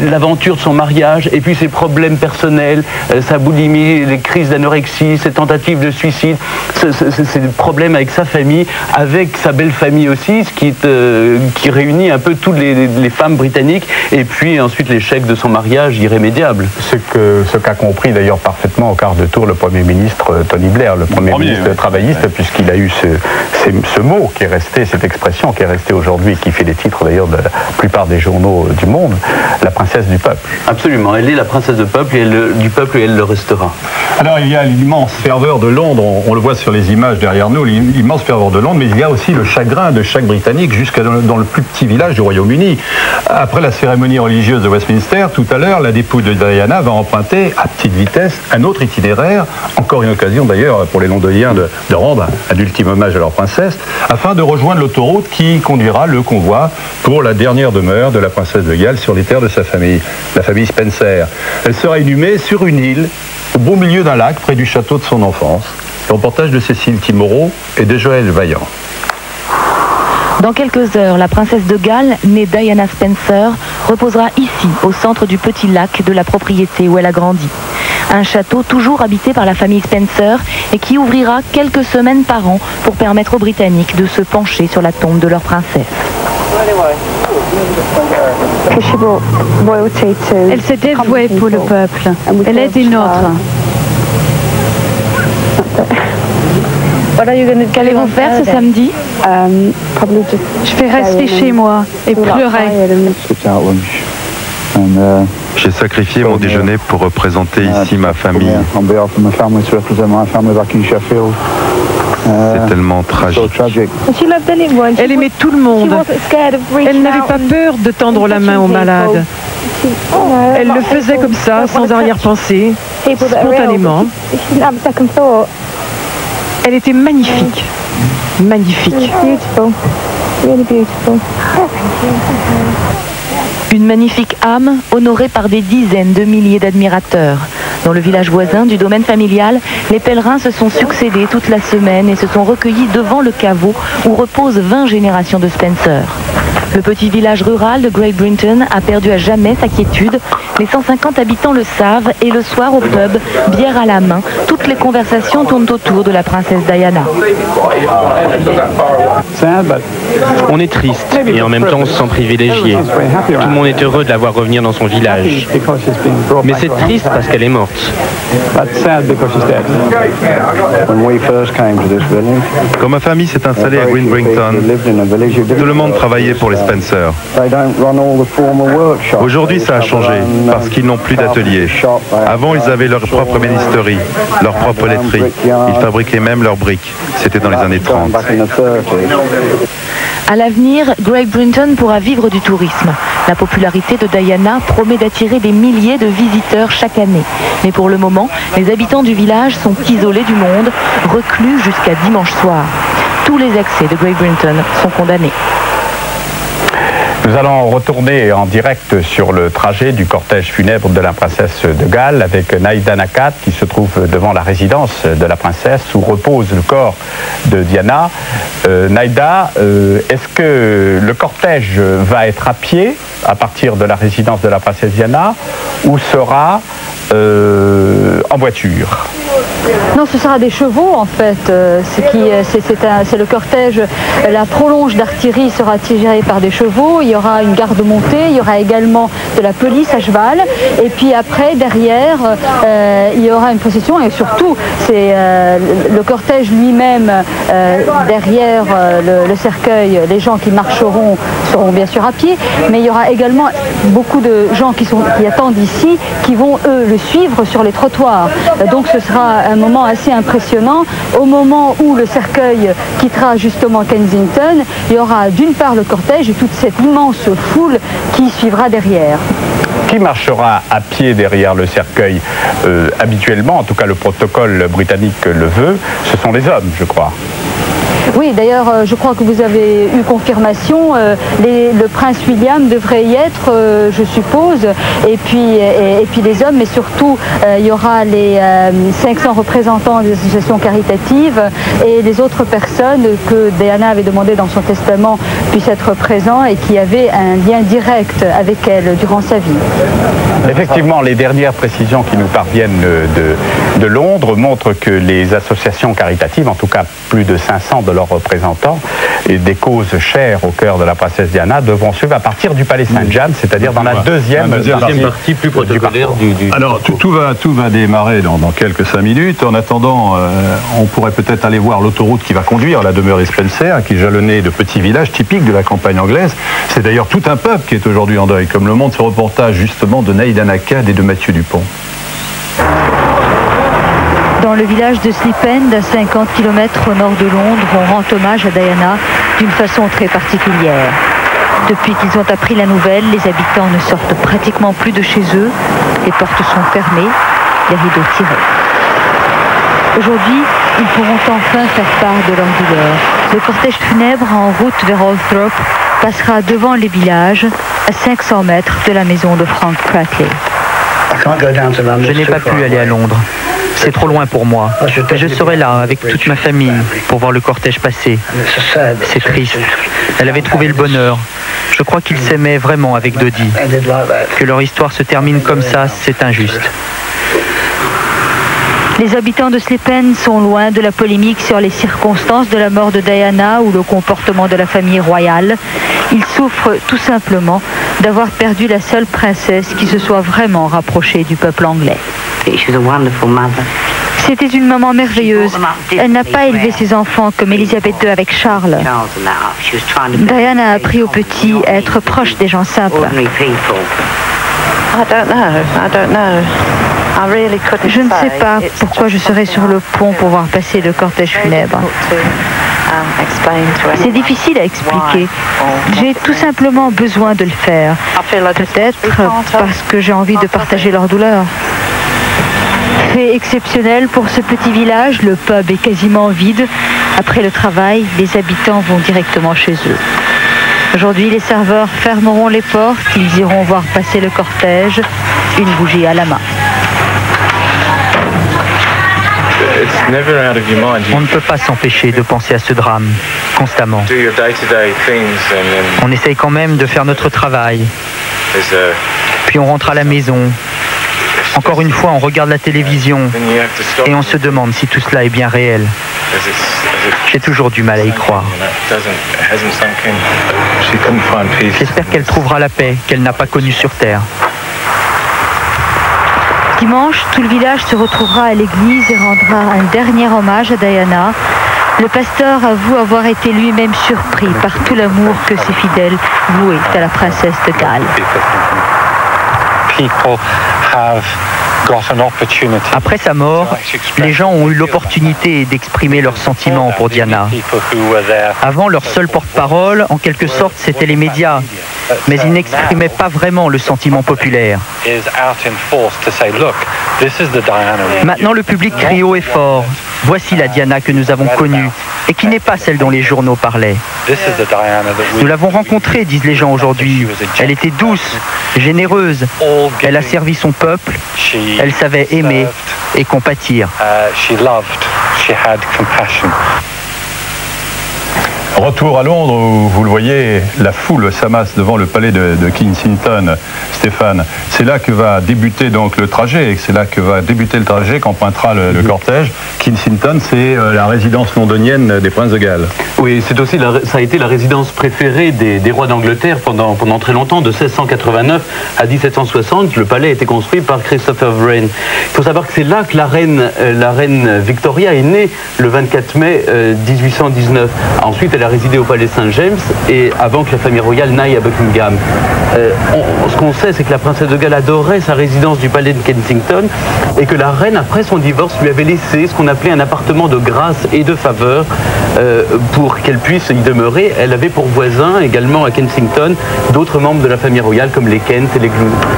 l'aventure de son mariage, et puis ses problèmes personnels, sa boulimie, les crises d'anorexie, ses tentatives de suicide, ses problèmes avec sa famille, avec sa belle famille aussi, ce qui réunit un peu toutes les femmes britanniques, et puis ensuite l'échec de son mariage irrémédiable. Ce qu'a compris d'ailleurs parfaitement au quart de tour le Premier ministre Tony Blair, le Premier ministre travailliste, puisqu'il a eu ce mot qui est resté, cette expression qui est restée aujourd'hui, qui fait les titres d'ailleurs de la plupart des journaux du monde, la princesse du peuple. Absolument, elle est la princesse du peuple et elle le restera. Alors il y a l'immense ferveur de Londres, on le voit sur les images derrière nous, l'immense ferveur de Londres, mais il y a aussi le chagrin de chaque Britannique jusqu'à dans le plus petit village du Royaume-Uni. Après la cérémonie religieuse de Westminster, tout à l'heure, la dépouille de Diana va emprunter à petite vitesse un autre itinéraire, encore une occasion d'ailleurs pour les Londoniens de rendre un ultime hommage à leur princesse, afin de rejoindre l'autoroute qui conduira le convoi pour la dernière demeure de la princesse de Galles sur les terres de sa famille, la famille Spencer. Elle sera inhumée sur une île, au beau milieu d'un lac, près du château de son enfance. Le reportage de Cécile Timorot et de Joël Vaillant. Dans quelques heures, la princesse de Galles, née Diana Spencer, reposera ici, au centre du petit lac de la propriété où elle a grandi. Un château toujours habité par la famille Spencer et qui ouvrira quelques semaines par an pour permettre aux Britanniques de se pencher sur la tombe de leur princesse. Elle s'est dévouée pour le peuple. Elle est une autre. Qu'allez-vous faire ce samedi? Je vais rester chez moi et pleurer. J'ai sacrifié mon déjeuner pour représenter ici ma famille. C'est tellement tragique. Elle aimait tout le monde. Elle n'avait pas peur de tendre la main aux malades. Elle le faisait comme ça, sans arrière-pensée, spontanément. Elle était magnifique. Magnifique. Une magnifique âme honorée par des dizaines de milliers d'admirateurs. Dans le village voisin du domaine familial, les pèlerins se sont succédés toute la semaine et se sont recueillis devant le caveau où reposent 20 générations de Spencer. Le petit village rural de Great Brinton a perdu à jamais sa quiétude. Les 150 habitants le savent et le soir au pub, bière à la main, toutes les conversations tournent autour de la princesse Diana. On est triste et en même temps on se sent privilégié. Tout le monde est heureux de la voir revenir dans son village. Mais c'est triste parce qu'elle est morte. Quand ma famille s'est installée à Great Brinton, tout le monde travaillait pour les Spencer. Aujourd'hui, ça a changé parce qu'ils n'ont plus d'atelier. Avant, ils avaient leur propre bénisterie, leur propre laiterie. Ils fabriquaient même leurs briques. C'était dans les années 30. À l'avenir, Great Brinton pourra vivre du tourisme. La popularité de Diana promet d'attirer des milliers de visiteurs chaque année. Mais pour le moment, les habitants du village sont isolés du monde, reclus jusqu'à dimanche soir. Tous les excès de Great Brinton sont condamnés. Nous allons retourner en direct sur le trajet du cortège funèbre de la princesse de Galles avec Naïda Nakat qui se trouve devant la résidence de la princesse où repose le corps de Diana. Naïda, est-ce que le cortège va être à pied à partir de la résidence de la princesse Diana ou sera en voiture? Non, ce sera des chevaux en fait. C'est le cortège. La prolonge d'artillerie sera tirée par des chevaux. Il y aura une garde montée. Il y aura également de la police à cheval. Et puis après, derrière, il y aura une procession. Et surtout, c'est le cortège lui-même derrière le cercueil. Les gens qui marcheront seront bien sûr à pied. Mais il y aura également beaucoup de gens qui attendent ici, qui vont eux le suivre sur les trottoirs. Donc ce sera un moment assez impressionnant. Au moment où le cercueil quittera justement Kensington, il y aura d'une part le cortège et toute cette immense foule qui suivra derrière. Qui marchera à pied derrière le cercueil? Habituellement, en tout cas le protocole britannique le veut, ce sont les hommes, je crois. Oui, d'ailleurs, je crois que vous avez eu confirmation. Le prince William devrait y être, je suppose, et puis les hommes, mais surtout, il y aura les 500 représentants des associations caritatives et les autres personnes que Diana avait demandé dans son testament puissent être présents et qui avaient un lien direct avec elle durant sa vie. Effectivement, les dernières précisions qui nous parviennent de Londres montrent que les associations caritatives, en tout cas plus de 500 de leurs représentants, et des causes chères au cœur de la princesse Diana devront suivre à partir du palais Saint-James, c'est-à-dire dans la deuxième partie plus protocolaire du Alors tout va démarrer dans quelques 5 minutes. En attendant, on pourrait peut-être aller voir l'autoroute qui va conduire à la demeure Spencer, qui est jalonnée de petits villages typiques de la campagne anglaise. C'est d'ailleurs tout un peuple qui est aujourd'hui en deuil, comme le montre ce reportage justement de Naïda Nakad et de Mathieu Dupont. Dans le village de Slip End, à 50 km au nord de Londres, on rend hommage à Diana d'une façon très particulière. Depuis qu'ils ont appris la nouvelle, les habitants ne sortent pratiquement plus de chez eux. Les portes sont fermées, les rideaux tirés. Aujourd'hui, ils pourront enfin faire part de leur douleur. Le cortège funèbre en route vers Althorp passera devant les villages, à 500 mètres de la maison de Frank Prattley. Je n'ai pas pu aller à Londres. C'est trop loin pour moi. Mais je serai là avec toute ma famille pour voir le cortège passer. C'est triste. Elle avait trouvé le bonheur. Je crois qu'ils s'aimaient vraiment avec Dodie. Que leur histoire se termine comme ça, c'est injuste. Les habitants de Slip End sont loin de la polémique sur les circonstances de la mort de Diana ou le comportement de la famille royale. Ils souffrent tout simplement d'avoir perdu la seule princesse qui se soit vraiment rapprochée du peuple anglais. C'était une maman merveilleuse. Elle n'a pas élevé ses enfants comme Elisabeth II avec Charles. Diana a appris aux petits à être proche des gens simples. Je ne sais pas pourquoi je serais sur le pont pour voir passer le cortège funèbre. C'est difficile à expliquer. J'ai tout simplement besoin de le faire. Peut-être parce que j'ai envie de partager leur douleur. Fait exceptionnel pour ce petit village, le pub est quasiment vide. Après le travail, les habitants vont directement chez eux. Aujourd'hui, les serveurs fermeront les portes, ils iront voir passer le cortège, une bougie à la main. On ne peut pas s'empêcher de penser à ce drame, constamment. On essaye quand même de faire notre travail. Puis on rentre à la maison. Encore une fois, on regarde la télévision et on se demande si tout cela est bien réel. J'ai toujours du mal à y croire. J'espère qu'elle trouvera la paix qu'elle n'a pas connue sur Terre. Dimanche, tout le village se retrouvera à l'église et rendra un dernier hommage à Diana. Le pasteur avoue avoir été lui-même surpris par tout l'amour que ses fidèles vouaient à la princesse de Galles. Après sa mort, les gens ont eu l'opportunité d'exprimer leurs sentiments pour Diana. Avant, leur seul porte-parole, en quelque sorte, c'était les médias. Mais ils n'exprimaient pas vraiment le sentiment populaire. Maintenant, le public crie haut et fort. Voici la Diana que nous avons connue et qui n'est pas celle dont les journaux parlaient. Nous l'avons rencontrée, disent les gens aujourd'hui. Elle était douce, généreuse. Elle a servi son peuple. Elle savait aimer et compatir. Retour à Londres où, vous le voyez, la foule s'amasse devant le palais de Kensington, Stéphane. C'est là que va débuter donc le trajet, c'est là que va débuter le trajet qu'empruntera le cortège. Kensington, c'est la résidence londonienne des princes de Galles. Oui, c'est aussi ça a été la résidence préférée des rois d'Angleterre pendant très longtemps, de 1689 à 1760. Le palais a été construit par Christopher Wren. Il faut savoir que c'est là que la reine Victoria est née le 24 mai 1819. Ensuite, elle a résidé au palais Saint-James et avant que la famille royale n'aille à Buckingham. Ce qu'on sait, c'est que la princesse de Galles adorait sa résidence du palais de Kensington et que la reine, après son divorce, lui avait laissé ce qu'on appelait un appartement de grâce et de faveur pour qu'elle puisse y demeurer. Elle avait pour voisins également à Kensington d'autres membres de la famille royale comme les Kent et les Gloucester.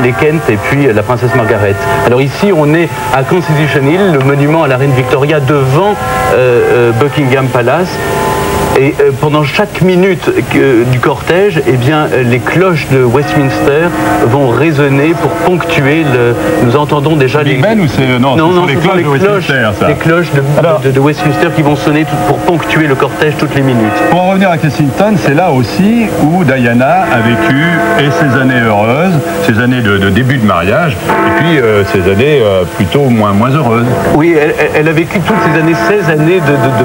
les Kent et puis la princesse Margaret. Alors ici, on est à Constitution Hill, le monument à la reine Victoria devant Buckingham Palace. Et pendant chaque minute du cortège, eh bien, les cloches de Westminster vont résonner pour ponctuer Nous entendons déjà les... Ben ou c'est... Non, les cloches de Westminster qui vont sonner pour ponctuer le cortège toutes les minutes. Pour en revenir à Kensington, c'est là aussi où Diana a vécu et ses années heureuses, ses années de début de mariage, et puis ses années plutôt moins heureuses. Oui, elle a vécu toutes ces années, 16 années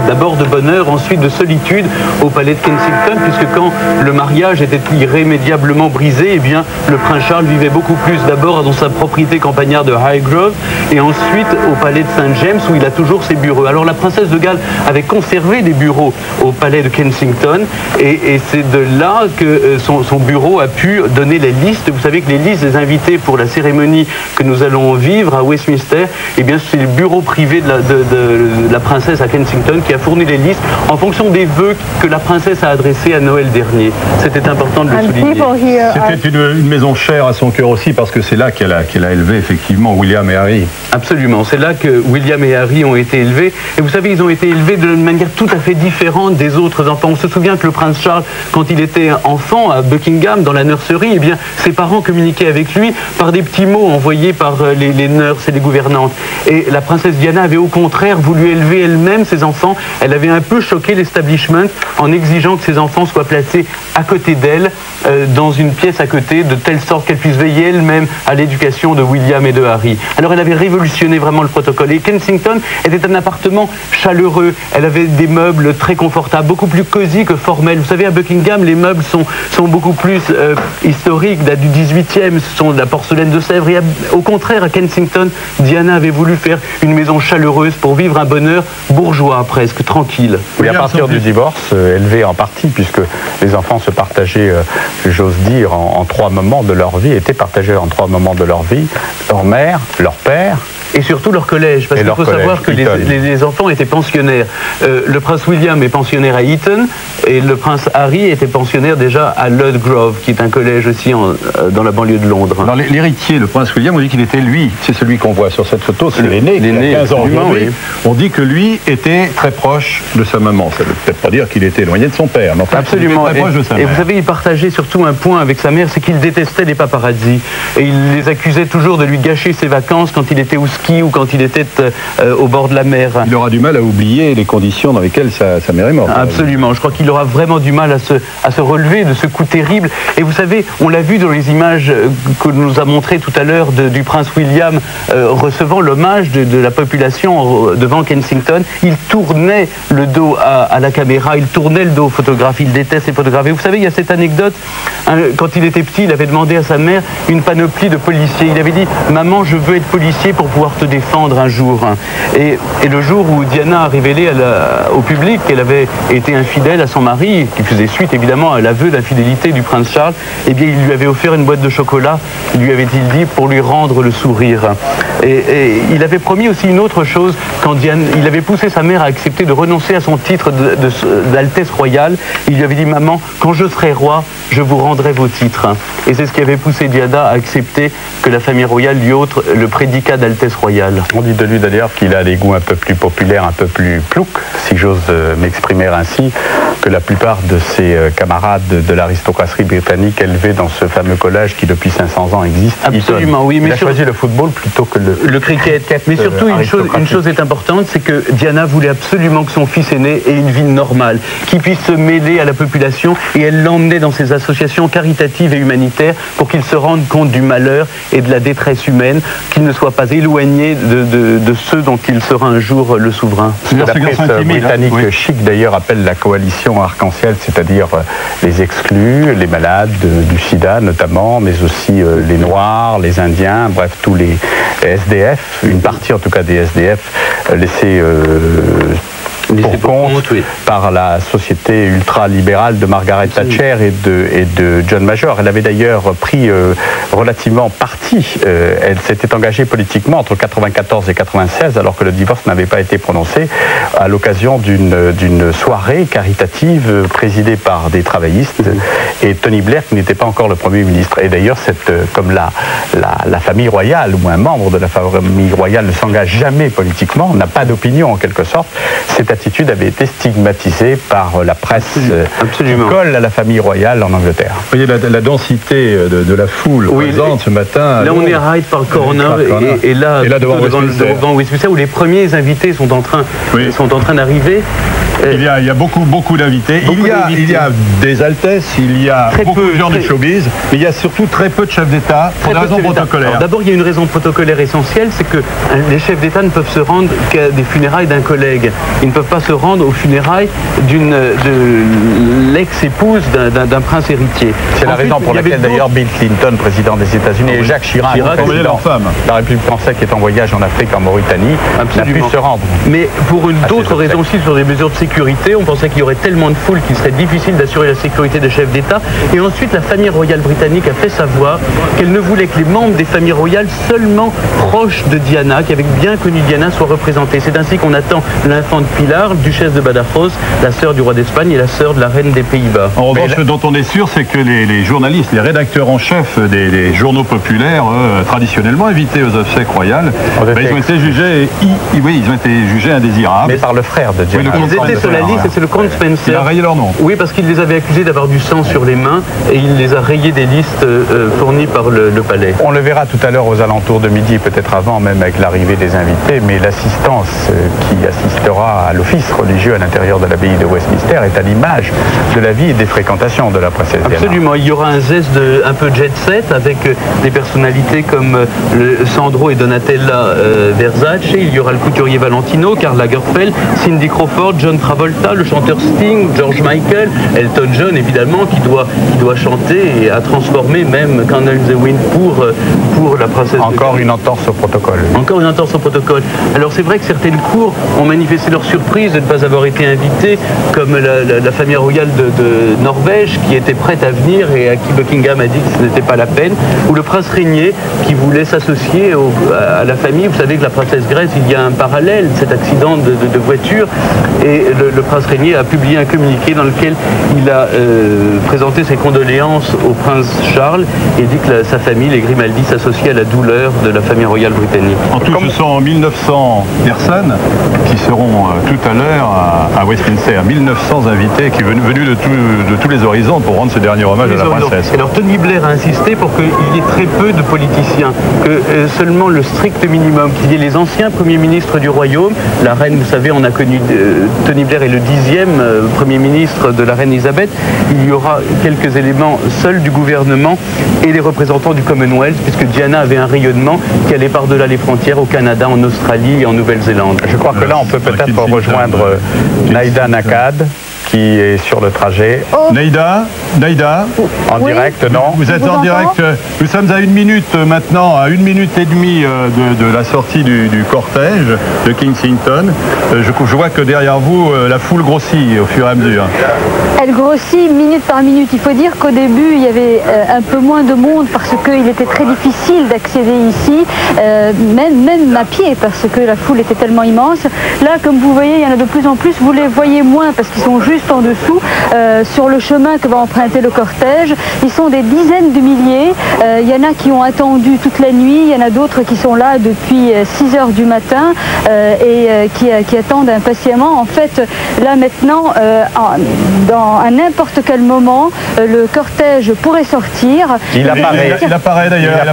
d'abord de bonheur, ensuite de solitude, au palais de Kensington, puisque quand le mariage était irrémédiablement brisé, eh bien, le prince Charles vivait beaucoup plus d'abord dans sa propriété campagnarde de Highgrove et ensuite au palais de St. James où il a toujours ses bureaux. Alors la princesse de Galles avait conservé des bureaux au palais de Kensington et c'est de là que son bureau a pu donner les listes. Vous savez que les listes des invités pour la cérémonie que nous allons vivre à Westminster, eh bien c'est le bureau privé de la princesse à Kensington qui a fourni les listes en fonction des vœux que la princesse a adressé à Noël dernier. C'était important de le souligner. C'était une maison chère à son cœur aussi parce que c'est là qu'elle a élevé effectivement William et Harry. Absolument, c'est là que William et Harry ont été élevés. Et vous savez, ils ont été élevés d'une manière tout à fait différente des autres enfants. On se souvient que le prince Charles, quand il était enfant à Buckingham, dans la nurserie, eh bien, ses parents communiquaient avec lui par des petits mots envoyés par les nurses et les gouvernantes. Et la princesse Diana avait au contraire voulu élever elle-même ses enfants. Elle avait un peu choqué l'establishment en exigeant que ses enfants soient placés à côté d'elle, dans une pièce à côté, de telle sorte qu'elle puisse veiller elle-même à l'éducation de William et de Harry. Alors elle avait révolutionné vraiment le protocole. Et Kensington était un appartement chaleureux. Elle avait des meubles très confortables, beaucoup plus cosy que formels. Vous savez, à Buckingham, les meubles sont beaucoup plus historiques, datent du 18e, ce sont de la porcelaine de Sèvres. Et au contraire, à Kensington, Diana avait voulu faire une maison chaleureuse pour vivre un bonheur bourgeois, presque, tranquille. Oui, à partir du divorce, élevé en partie, puisque les enfants se partageaient, j'ose dire, en 3 moments de leur vie, étaient partagés en 3 moments de leur vie, leur mère, leur père, et surtout leur collège, parce qu'il faut savoir que les enfants étaient pensionnaires. Le prince William est pensionnaire à Eton, et le prince Harry était pensionnaire déjà à Ludgrove, qui est un collège aussi dans la banlieue de Londres. Alors l'héritier, le prince William, on dit qu'il était lui, c'est celui qu'on voit sur cette photo, c'est l'aîné, qui a 15 ans aujourd'hui. On dit que lui était très proche de sa maman. Ça ne veut peut-être pas dire qu'il était éloigné de son père, mais enfin, absolument. Très proche de sa mère. Et vous savez, il partageait surtout un point avec sa mère, c'est qu'il détestait les paparazzi. Et il les accusait toujours de lui gâcher ses vacances quand il était au ski ou quand il était au bord de la mer. Il aura du mal à oublier les conditions dans lesquelles sa mère est morte. Absolument. Je crois qu'il aura vraiment du mal à se relever de ce coup terrible. Et vous savez, on l'a vu dans les images que nous a montrées tout à l'heure du prince William recevant l'hommage de la population devant Kensington. Il tournait le dos à la caméra, il tournait le dos aux photographes, il déteste les photographes. Et vous savez, il y a cette anecdote, quand il était petit, il avait demandé à sa mère une panoplie de policiers. Il avait dit « Maman, je veux être policier pour pouvoir te défendre un jour ». Et le jour où Diana a révélé au public qu'elle avait été infidèle à son mari, qui faisait suite évidemment à l'aveu d'infidélité du prince Charles, eh bien il lui avait offert une boîte de chocolat, lui avait-il dit, pour lui rendre le sourire. Et il avait promis aussi une autre chose, quand il avait poussé sa mère à accepter de renoncer à son titre d'Altesse royale. Il lui avait dit « Maman, quand je serai roi, je vous rendrai vos titres ». Et c'est ce qui avait poussé Diana à accepter que la famille royale lui ôte le prédicat d'Altesse royale. On dit de lui d'ailleurs qu'il a des goûts un peu plus populaires, un peu plus ploucs, si j'ose m'exprimer ainsi, que la plupart de ses camarades de l'aristocratie britannique élevés dans ce fameux collège qui depuis 500 ans existe. Absolument, oui. Mais il a choisi le football plutôt que le cricket. Mais surtout, une chose est importante, c'est que Diana voulait absolument que son fils aîné ait une vie normale, qu'il puisse se mêler à la population, et elle l'emmenait dans ses associations caritatives et humanitaires pour qu'il se rende compte du malheur et de la détresse humaine, qu'il ne soit pas éloigné de ceux dont il sera un jour le souverain. La presse britannique chic d'ailleurs appelle la coalition arc-en-ciel, c'est-à-dire les exclus, les malades du sida notamment, mais aussi les noirs, les indiens, bref tous les SDF, une partie en tout cas des SDF laissés pour compte par la société ultra-libérale de Margaret Thatcher et de John Major. Elle avait d'ailleurs pris relativement parti. Elle s'était engagée politiquement entre 1994 et 1996, alors que le divorce n'avait pas été prononcé, à l'occasion d'une soirée caritative présidée par des travaillistes et Tony Blair, qui n'était pas encore le Premier ministre. Et d'ailleurs, comme la famille royale, ou un membre de la famille royale ne s'engage jamais politiquement, n'a pas d'opinion en quelque sorte, cette attitude avait été stigmatisée par la presse qui colle à la famille royale en Angleterre. Vous voyez la densité de la foule présente ce matin. Là, on est à Hyde Park Corner et là devant Westminster, où les premiers invités sont en train d'arriver. Il y a beaucoup d'invités. Il y a des altesses, il y a beaucoup de gens du showbiz, mais il y a surtout très peu de chefs d'État pour des raisons protocolaires. D'abord, il y a une raison protocolaire essentielle, c'est que les chefs d'État ne peuvent se rendre qu'à des funérailles d'un collègue. Ils ne peuvent pas se rendre aux funérailles de l'ex-épouse d'un prince héritié. C'est la raison pour laquelle d'ailleurs Bill Clinton, président des États-Unis, et Jacques Chirac, président de la République française qui est en voyage en Afrique, en Mauritanie, n'a pu se rendre. Mais pour d'autres raisons aussi, sur des mesures de sécurité, on pensait qu'il y aurait tellement de foule qu'il serait difficile d'assurer la sécurité des chefs d'État. Et ensuite, la famille royale britannique a fait savoir qu'elle ne voulait que les membres des familles royales seulement proches de Diana, qui avaient bien connu Diana, soient représentés. C'est ainsi qu'on attend l'infante Pilar, duchesse de Badajoz, la sœur du roi d'Espagne et la sœur de la reine des Pays-Bas. En revanche, ce dont on est sûr, c'est que les journalistes, les rédacteurs en chef des journaux populaires, traditionnellement invités aux obsèques royales, ils ont été jugés indésirables. Mais par le frère de Diana. Ils étaient sur la liste et c'est le comte Spencer. Il a rayé leur nom. Oui, parce qu'il les avait accusés d'avoir du sang sur les mains et il les a rayés des listes fournies par le palais. On le verra tout à l'heure aux alentours de midi, peut-être avant même avec l'arrivée des invités, mais l'assistance qui assistera à l'office religieux à l'intérieur de l'abbaye de Westminster est à l'image de la vie et des fréquentations de la princesse Diana. Absolument, il y aura un zeste un peu jet set avec des personnalités comme Sandro et Donatella Versace, il y aura le couturier Valentino, Karl Lagerfeld, Cindy Crawford, John Travolta, le chanteur Sting, George Michael, Elton John évidemment qui doit chanter et a transformé même Candle in the Wind pour la princesse. Encore une entorse au protocole. Encore une entorse au protocole. Alors c'est vrai que certaines cours ont manifesté leur surprise de ne pas avoir été invitées, comme la famille royale de Norvège qui était prête à venir et à qui Buckingham a dit que ce n'était pas la peine, ou le prince régnier qui voulait s'associer à la famille. Vous savez que la princesse Grace, il y a un parallèle, cet accident de voiture, et le prince régnier a publié un communiqué dans lequel il a présenté ses condoléances au prince Charles et dit que sa famille, les Grimaldi, s'associe à la douleur de la famille royale britannique. En tout, ce sont 1900 personnes qui seront tout à l'heure à Westminster. 1900 invités qui venus de tous les horizons pour rendre ce dernier hommage à la princesse. Alors Tony Blair a insisté pour qu'il y ait très peu de politiciens, que seulement le strict minimum, qu'il y ait les anciens premiers ministres du royaume. La reine, vous savez, on a connu Tony Blair est le 10e premier ministre de la reine Elisabeth. Il y aura quelques éléments seuls du gouvernement et les représentants du Commonwealth, puisque Diana avait un rayonnement qui allait par-delà les frontières au Canada, en Australie et en Nouvelle-Zélande. Je crois que là, on peut peut-être rejoindre Naïda Nakad, qui est sur le trajet. Naïda en direct, non? Vous êtes en direct. Nous sommes à 1 minute maintenant, à 1 minute et demie de la sortie du cortège de Kensington. Je vois que derrière vous, la foule grossit au fur et à mesure. Elle grossit minute par minute. Il faut dire qu'au début, il y avait un peu moins de monde parce qu'il était très difficile d'accéder ici, même à pied, parce que la foule était tellement immense. Là, comme vous voyez, il y en a de plus en plus. Vous les voyez moins parce qu'ils sont juste en dessous, sur le chemin que va emprunter le cortège. Ils sont des dizaines de milliers. Il y en a qui ont attendu toute la nuit. Il y en a d'autres qui sont là depuis 6 heures du matin et qui attendent impatiemment. En fait, là maintenant, à n'importe quel moment, le cortège pourrait sortir. Il apparaît d'ailleurs. Il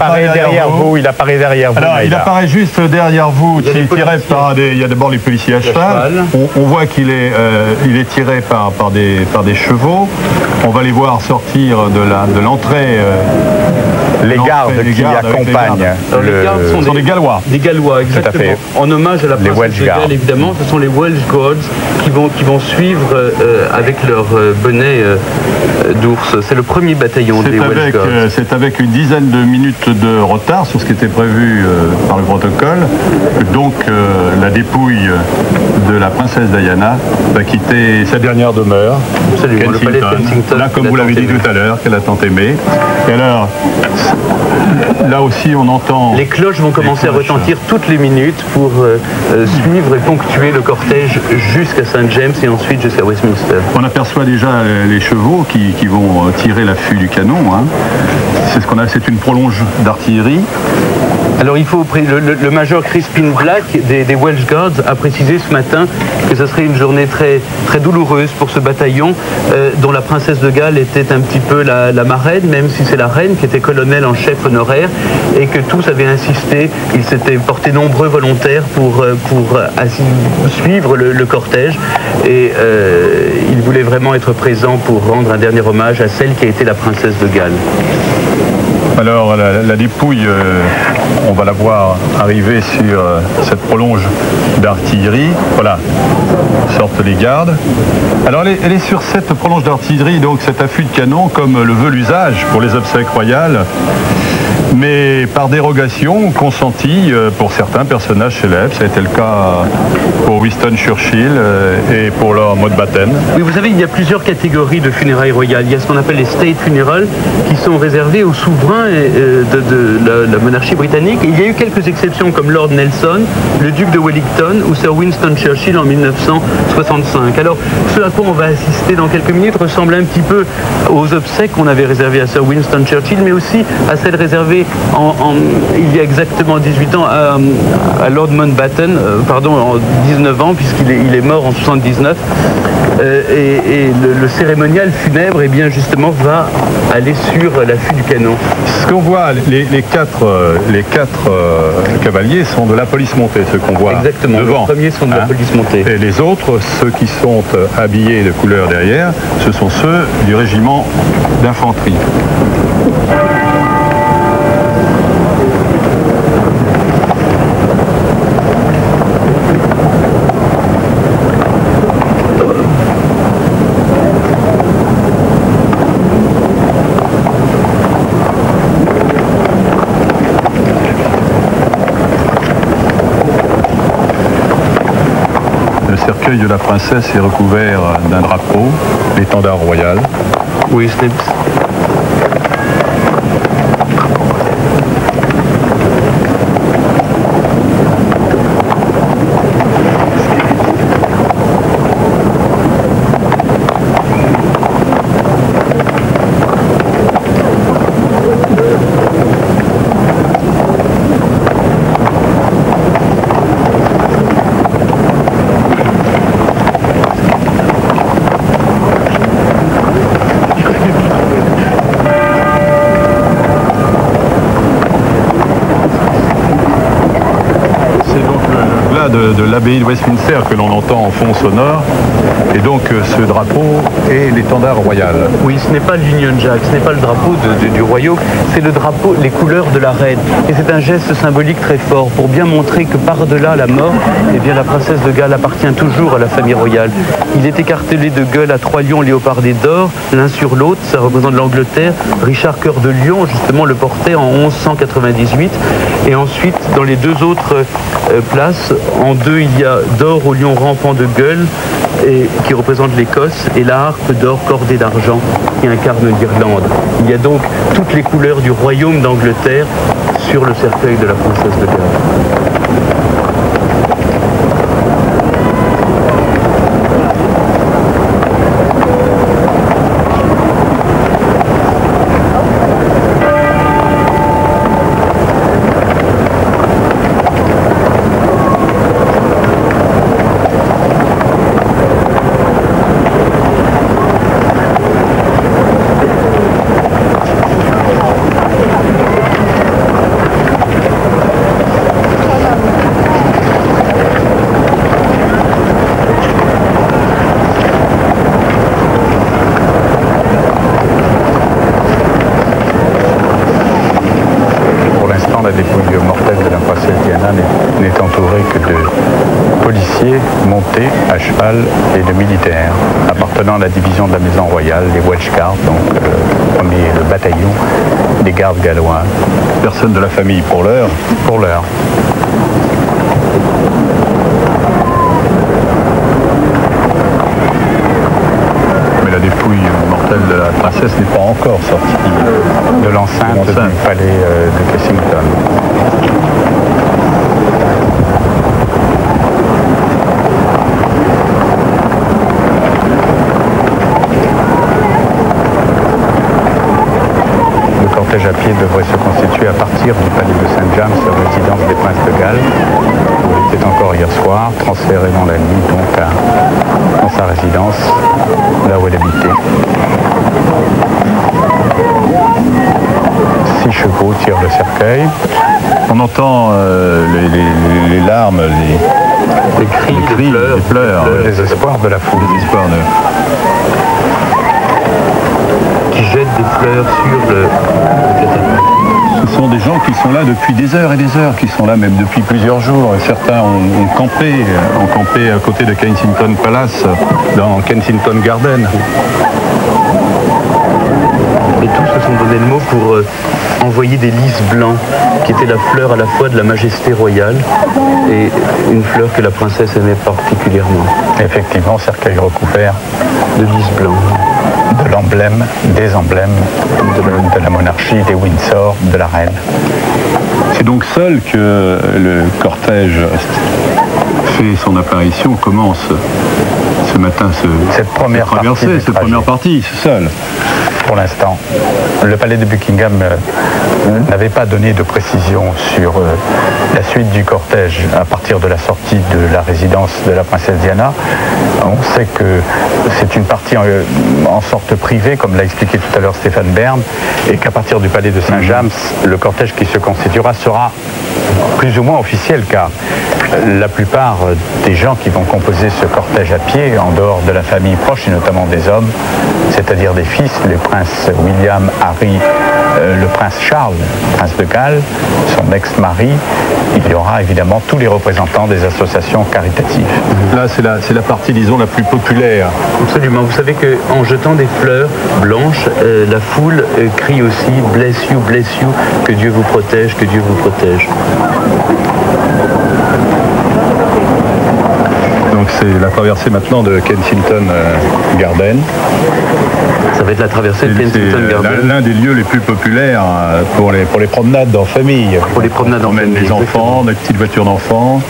apparaît derrière vous. Alors, il apparaît juste derrière vous, tiré par il y a d'abord les policiers à cheval. On voit qu'il est tiré par des chevaux. On va les voir sortir de l'entrée les gardes qui accompagnent. Les gardes sont des Gallois. Des Gallois, exactement. En hommage à la princesse de Galles, évidemment. Ce sont les Welsh Guards qui vont suivre avec leur bonnet d'ours. C'est le premier bataillon des Welsh Guards. C'est avec une dizaine de minutes de retard sur ce qui était prévu par le protocole. Donc la dépouille de la princesse Diana va quitter sa dernière demeure, le palais de Kensington. Là, comme vous l'avez dit tout à l'heure, qu'elle a tant aimé. Et alors, là aussi, on entend... Les cloches vont commencer à retentir toutes les minutes pour suivre et ponctuer le cortège jusqu'à St. James et ensuite jusqu'à Westminster. On aperçoit déjà les chevaux qui vont tirer l'affût du canon. Hein. C'est une prolonge d'artillerie. Alors le major Crispin Black des Welsh Guards a précisé ce matin que ce serait une journée très, très douloureuse pour ce bataillon dont la princesse de Galles était un petit peu la marraine, même si c'est la reine qui était colonel en chef honoraire et que tous avaient insisté, ils s'étaient portés nombreux volontaires pour suivre le cortège et ils voulaient vraiment être présents pour rendre un dernier hommage à celle qui a été la princesse de Galles. Alors la dépouille, on va la voir arriver sur cette prolonge d'artillerie. Voilà, sortent les gardes. Alors elle est sur cette prolonge d'artillerie, donc cet affût de canon, comme le veut l'usage pour les obsèques royales, mais par dérogation consentie pour certains personnages célèbres. Ça a été le cas pour Winston Churchill et pour Lord Mountbatten. Oui, vous savez, il y a plusieurs catégories de funérailles royales. Il y a ce qu'on appelle les state funerals, qui sont réservés aux souverains de la monarchie britannique. Et il y a eu quelques exceptions comme Lord Nelson, le duc de Wellington ou Sir Winston Churchill en 1965. Alors, ce à quoi on va assister dans quelques minutes ressemble un petit peu aux obsèques qu'on avait réservées à Sir Winston Churchill, mais aussi à celles réservées il y a exactement 18 ans à Lord Mountbatten, en 19 ans, puisqu'il est mort en 79. Et le cérémonial funèbre, eh bien, justement, va aller sur l'affût du canon. Ce qu'on voit, les quatre cavaliers sont de la police montée, ceux qu'on voit exactement, devant. Les premiers sont de la police montée. Et les autres, ceux qui sont habillés de couleur derrière, ce sont ceux du régiment d'infanterie. Le cercueil de la princesse est recouvert d'un drapeau, l'étendard royal. Oui, ce n'est... De l'abbaye de Westminster que l'on entend en fond sonore, et donc ce drapeau est l'étendard royal. Oui, ce n'est pas l'Union Jack, ce n'est pas le drapeau du royaume, c'est le drapeau, les couleurs de la reine. Et c'est un geste symbolique très fort pour bien montrer que par-delà la mort, eh bien, la princesse de Galles appartient toujours à la famille royale. Il est écartelé de gueules à 3 lions léopardés d'or, l'un sur l'autre, ça représente l'Angleterre. Richard Cœur de Lion, justement, le portait en 1198. Et ensuite, dans les deux autres places, en deux, il y a d'or au lion rampant de gueule, qui représente l'Écosse, et la harpe d'or cordée d'argent qui incarne l'Irlande. Il y a donc toutes les couleurs du royaume d'Angleterre sur le cercueil de la princesse de Galles. Diana n'est entourée que de policiers montés à cheval et de militaires appartenant à la division de la Maison Royale, les Welsh Guards, donc le bataillon des gardes gallois. Personne de la famille pour l'heure. Pour l'heure. Mais la dépouille mortelle de la princesse n'est pas encore sortie de l'enceinte du palais de Kensington. Le cortège à pied devrait se constituer à partir du palais de St. James, résidence des princes de Galles, où il était encore hier soir, transféré dans la nuit donc dans sa résidence, là où elle habitait. 6 chevaux tirent le cercueil. On entend les larmes, les cris, les pleurs, le désespoir de la foule. Qui jettent des fleurs sur le catapult. Ce sont des gens qui sont là depuis des heures et des heures, qui sont là même depuis plusieurs jours. Certains ont campé à côté de Kensington Palace, dans Kensington Garden. Et tous se sont donné le mot pour envoyer des lys blancs, qui étaient la fleur à la fois de la majesté royale et une fleur que la princesse aimait particulièrement. Effectivement, cercueil recouvert de lys blancs. De l'emblème, des emblèmes de la monarchie, des Windsor, de la reine. C'est donc seul que le cortège fait son apparition, commence ce matin, cette première partie, c'est seul. Pour l'instant, le palais de Buckingham n'avait pas donné de précision sur la suite du cortège à partir de la sortie de la résidence de la princesse Diana. On sait que c'est une partie en sorte privée, comme l'a expliqué tout à l'heure Stéphane Bern, et qu'à partir du palais de Saint-James, le cortège qui se constituera sera plus ou moins officiel, car la plupart des gens qui vont composer ce cortège à pied, en dehors de la famille proche et notamment des hommes, c'est-à-dire des fils, les princes William, Harry, le prince Charles, prince de Galles, son ex-mari, il y aura évidemment tous les représentants des associations caritatives. Là, c'est la partie, disons, la plus populaire. Absolument. Vous savez qu'en jetant des fleurs blanches, la foule crie aussi « Bless you, que Dieu vous protège, que Dieu vous protège ». Donc c'est la traversée maintenant de Kensington Garden. Ça va être la traversée de Kensington Garden. C'est l'un des lieux les plus populaires pour les promenades en famille. Pour les promenades en famille. Les enfants, des petites voitures d'enfants.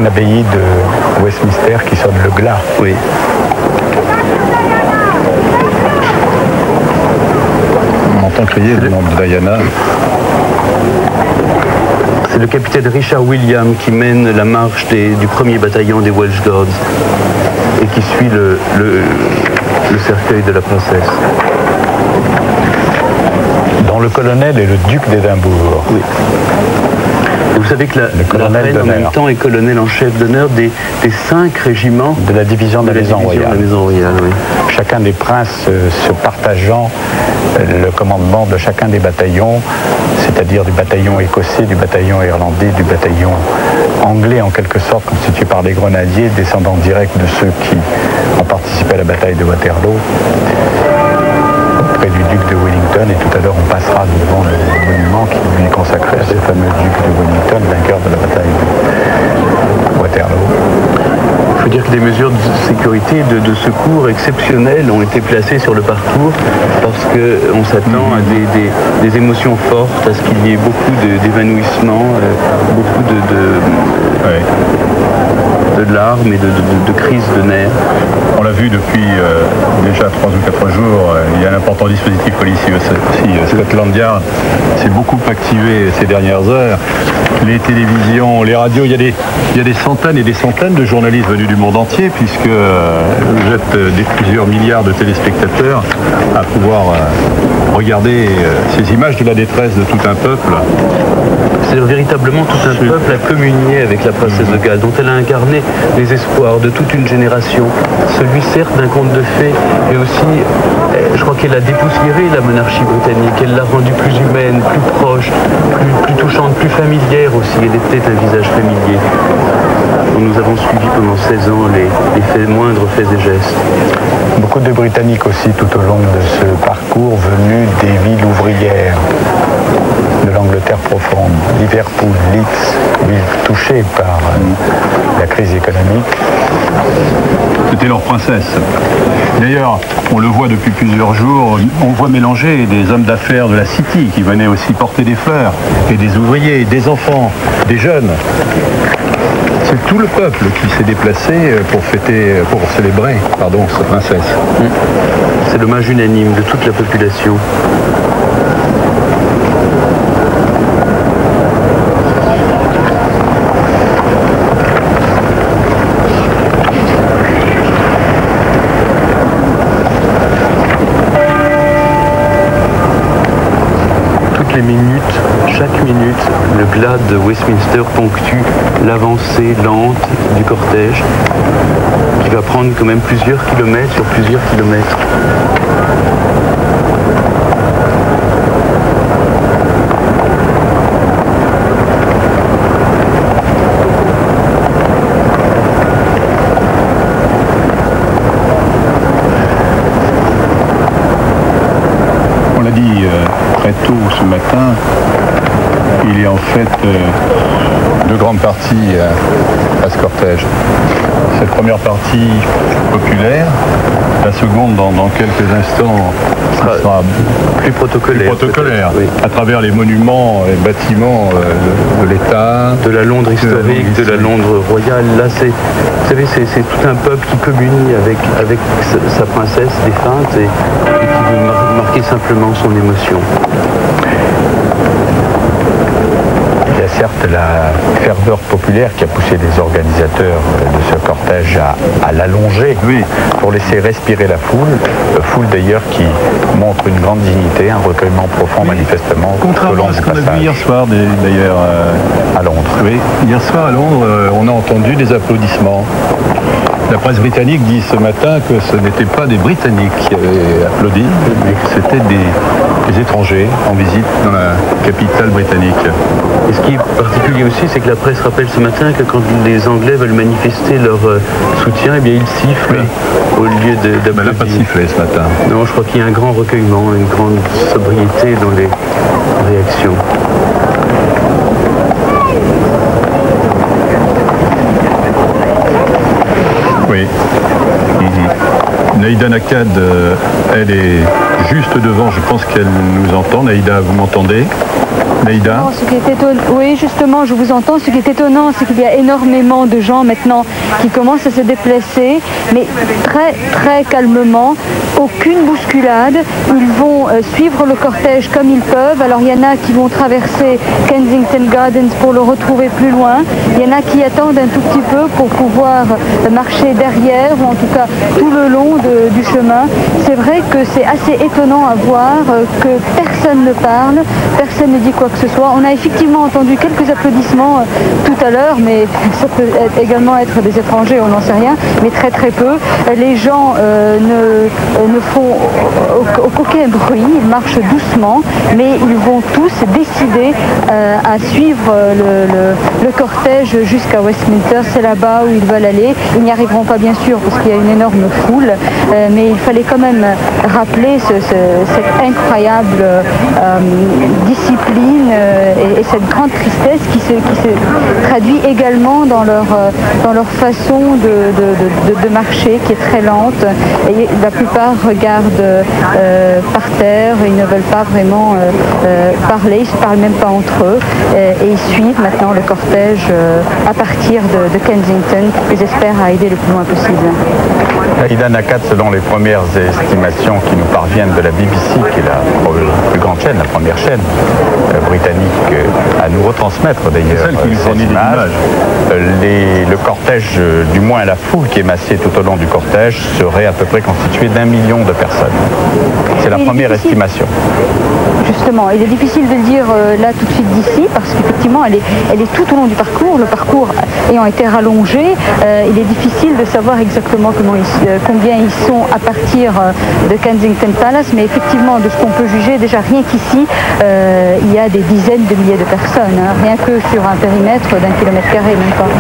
L'abbaye de Westminster qui sonne le glas. Oui. On entend crier le nom de Diana. C'est le capitaine Richard William qui mène la marche du premier bataillon des Welsh Guards et qui suit le cercueil de la princesse. Dont le colonel est le duc d'Édimbourg. Oui. Vous savez que la reine en même temps est colonel en chef d'honneur des 5 régiments de la division de la Maison Royale. Oui. Chacun des princes se partageant le commandement de chacun des bataillons, c'est-à-dire du bataillon écossais, du bataillon irlandais, du bataillon anglais en quelque sorte, constitué par des grenadiers, descendants directs de ceux qui ont participé à la bataille de Waterloo, auprès du duc de Wellington, et tout à l'heure on passera devant le monument qui lui est consacré à ce fameux duc de Wellington, vainqueur de la bataille de Waterloo. Il faut dire que des mesures de sécurité et de secours exceptionnelles ont été placées sur le parcours parce qu'on s'attend à des émotions fortes, à ce qu'il y ait beaucoup d'évanouissements, beaucoup de larmes et de crises de nerfs. On l'a vu depuis déjà 3 ou 4 jours, il y a un important dispositif policier aussi. Scotland Yard s'est beaucoup activé ces dernières heures. Les télévisions, les radios, il y a des centaines et des centaines de journalistes venus du monde entier, puisque vous êtes des plusieurs milliards de téléspectateurs à pouvoir regarder ces images de la détresse de tout un peuple. C'est véritablement tout un peuple à communier avec la princesse de Galles, dont elle a incarné les espoirs de toute une génération. Celui certes d'un conte de fées, mais aussi, je crois qu'elle a dépoussiéré la monarchie britannique, elle l'a rendue plus humaine, plus proche, plus touchante, plus familière aussi. Elle était un visage familier. Nous avons suivi pendant 16 ans les moindres faits et gestes. Beaucoup de Britanniques aussi tout au long de ce parcours venus des villes ouvrières de l'Angleterre profonde, Liverpool, Leeds, villes touchées par la crise économique. C'était leur princesse. D'ailleurs, on le voit depuis plusieurs jours, on voit mélanger des hommes d'affaires de la City qui venaient aussi porter des fleurs, et des ouvriers, des enfants, des jeunes. C'est tout le peuple qui s'est déplacé pour célébrer sa princesse. C'est l'hommage unanime de toute la population. Chaque minute, le glade de Westminster ponctue l'avancée lente du cortège qui va prendre quand même plusieurs kilomètres sur plusieurs kilomètres. On l'a dit très tôt ce matin, il y a en fait deux grandes parties à ce cortège. Cette première partie populaire, la seconde dans quelques instants sera plus protocolaire. Oui. À travers les monuments et bâtiments de l'État. De la Londres historique, de la Londres royale. Là, vous savez, c'est tout un peuple qui communie avec sa princesse défunte et qui veut marquer simplement son émotion. Il y a certes la ferveur populaire qui a poussé les organisateurs de ce cortège à l'allonger pour laisser respirer la foule d'ailleurs qui montre une grande dignité, un recueillement profond manifestement. Contrairement à ce qu'on a vu hier soir d'ailleurs à Londres. Oui, hier soir à Londres, on a entendu des applaudissements. La presse britannique dit ce matin que ce n'étaient pas des Britanniques qui avaient applaudi, mais que c'était des étrangers en visite dans la capitale britannique. Et ce qui est particulier aussi, c'est que la presse rappelle ce matin que quand les Anglais veulent manifester leur soutien, eh bien ils sifflent au lieu d'applaudir. Elle n'a pas sifflé ce matin. Non, je crois qu'il y a un grand recueillement, une grande sobriété dans les réactions. Oui. Naïda Nakad, elle est juste devant, je pense qu'elle nous entend. Naïda, vous m'entendez? Naïda? Oui, justement, je vous entends. Ce qui est étonnant, c'est qu'il y a énormément de gens maintenant qui commencent à se déplacer, mais très, très calmement. Aucune bousculade. Ils vont suivre le cortège comme ils peuvent. Alors, il y en a qui vont traverser Kensington Gardens pour le retrouver plus loin. Il y en a qui attendent un tout petit peu pour pouvoir marcher derrière, ou en tout cas tout le long du chemin. C'est vrai que c'est assez étonnant à voir que personne ne parle, personne ne dit quoi que ce soit. On a effectivement entendu quelques applaudissements tout à l'heure, mais ça peut également être des étrangers, on n'en sait rien, mais très très peu. Les gens ne font aucun bruit, ils marchent doucement, mais ils vont tous décider à suivre le cortège jusqu'à Westminster. C'est là-bas où ils veulent aller. Ils n'y arriveront pas bien sûr parce qu'il y a une énorme foule, mais il fallait quand même rappeler cette incroyable discipline haine et cette grande tristesse qui se traduit également dans leur façon de marcher, qui est très lente. Et la plupart regardent par terre, ils ne veulent pas vraiment parler, ils ne se parlent même pas entre eux. Et ils suivent maintenant le cortège à partir de Kensington. Ils espèrent aider le plus loin possible. Ida Nakat, selon les premières estimations qui nous parviennent de la BBC, qui est la plus grande chaîne, la première chaîne britannique à nous retransmettre d'ailleurs ces images, le cortège, du moins la foule qui est massée tout au long du cortège, serait à peu près constituée d'1 million de personnes. C'est la première estimation. Justement, il est difficile de le dire là tout de suite d'ici, parce qu'effectivement elle est tout au long du parcours, le parcours ayant été rallongé, il est difficile de savoir exactement combien ils sont à partir de Kensington Palace, mais effectivement de ce qu'on peut juger, déjà rien qu'ici, il y a des dizaines de milliers de personnes, hein, rien que sur un périmètre d'1 kilomètre carré, même pas.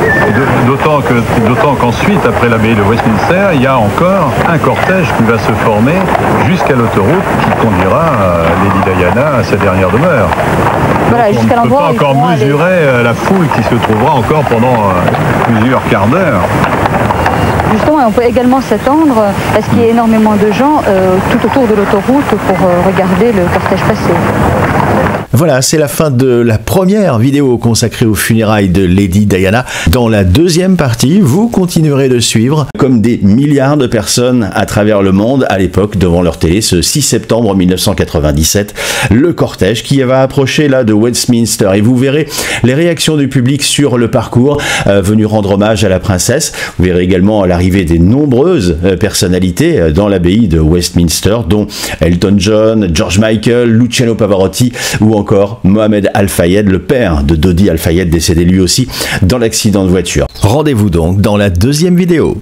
D'autant qu'ensuite, après l'abbaye de Westminster, il y a encore un cortège qui va se former jusqu'à l'autoroute qui conduira Lady Diana à sa dernière demeure. Voilà, jusqu'à l'endroit on ne peut pas encore mesurer la foule qui se trouvera encore pendant plusieurs quarts d'heure. Justement, on peut également s'attendre à ce qu'il y ait énormément de gens tout autour de l'autoroute pour regarder le cortège passer. Voilà, c'est la fin de la première vidéo consacrée aux funérailles de Lady Diana. Dans la deuxième partie, vous continuerez de suivre, comme des milliards de personnes à travers le monde à l'époque devant leur télé, ce 6 septembre 1997, le cortège qui va approcher là de Westminster. Et vous verrez les réactions du public sur le parcours venu rendre hommage à la princesse. Vous verrez également l'arrivée des nombreuses personnalités dans l'abbaye de Westminster, dont Elton John, George Michael, Luciano Pavarotti ou encore Mohamed Al-Fayed, le père de Dodi Al-Fayed, décédé lui aussi dans l'accident de voiture. Rendez-vous donc dans la deuxième vidéo.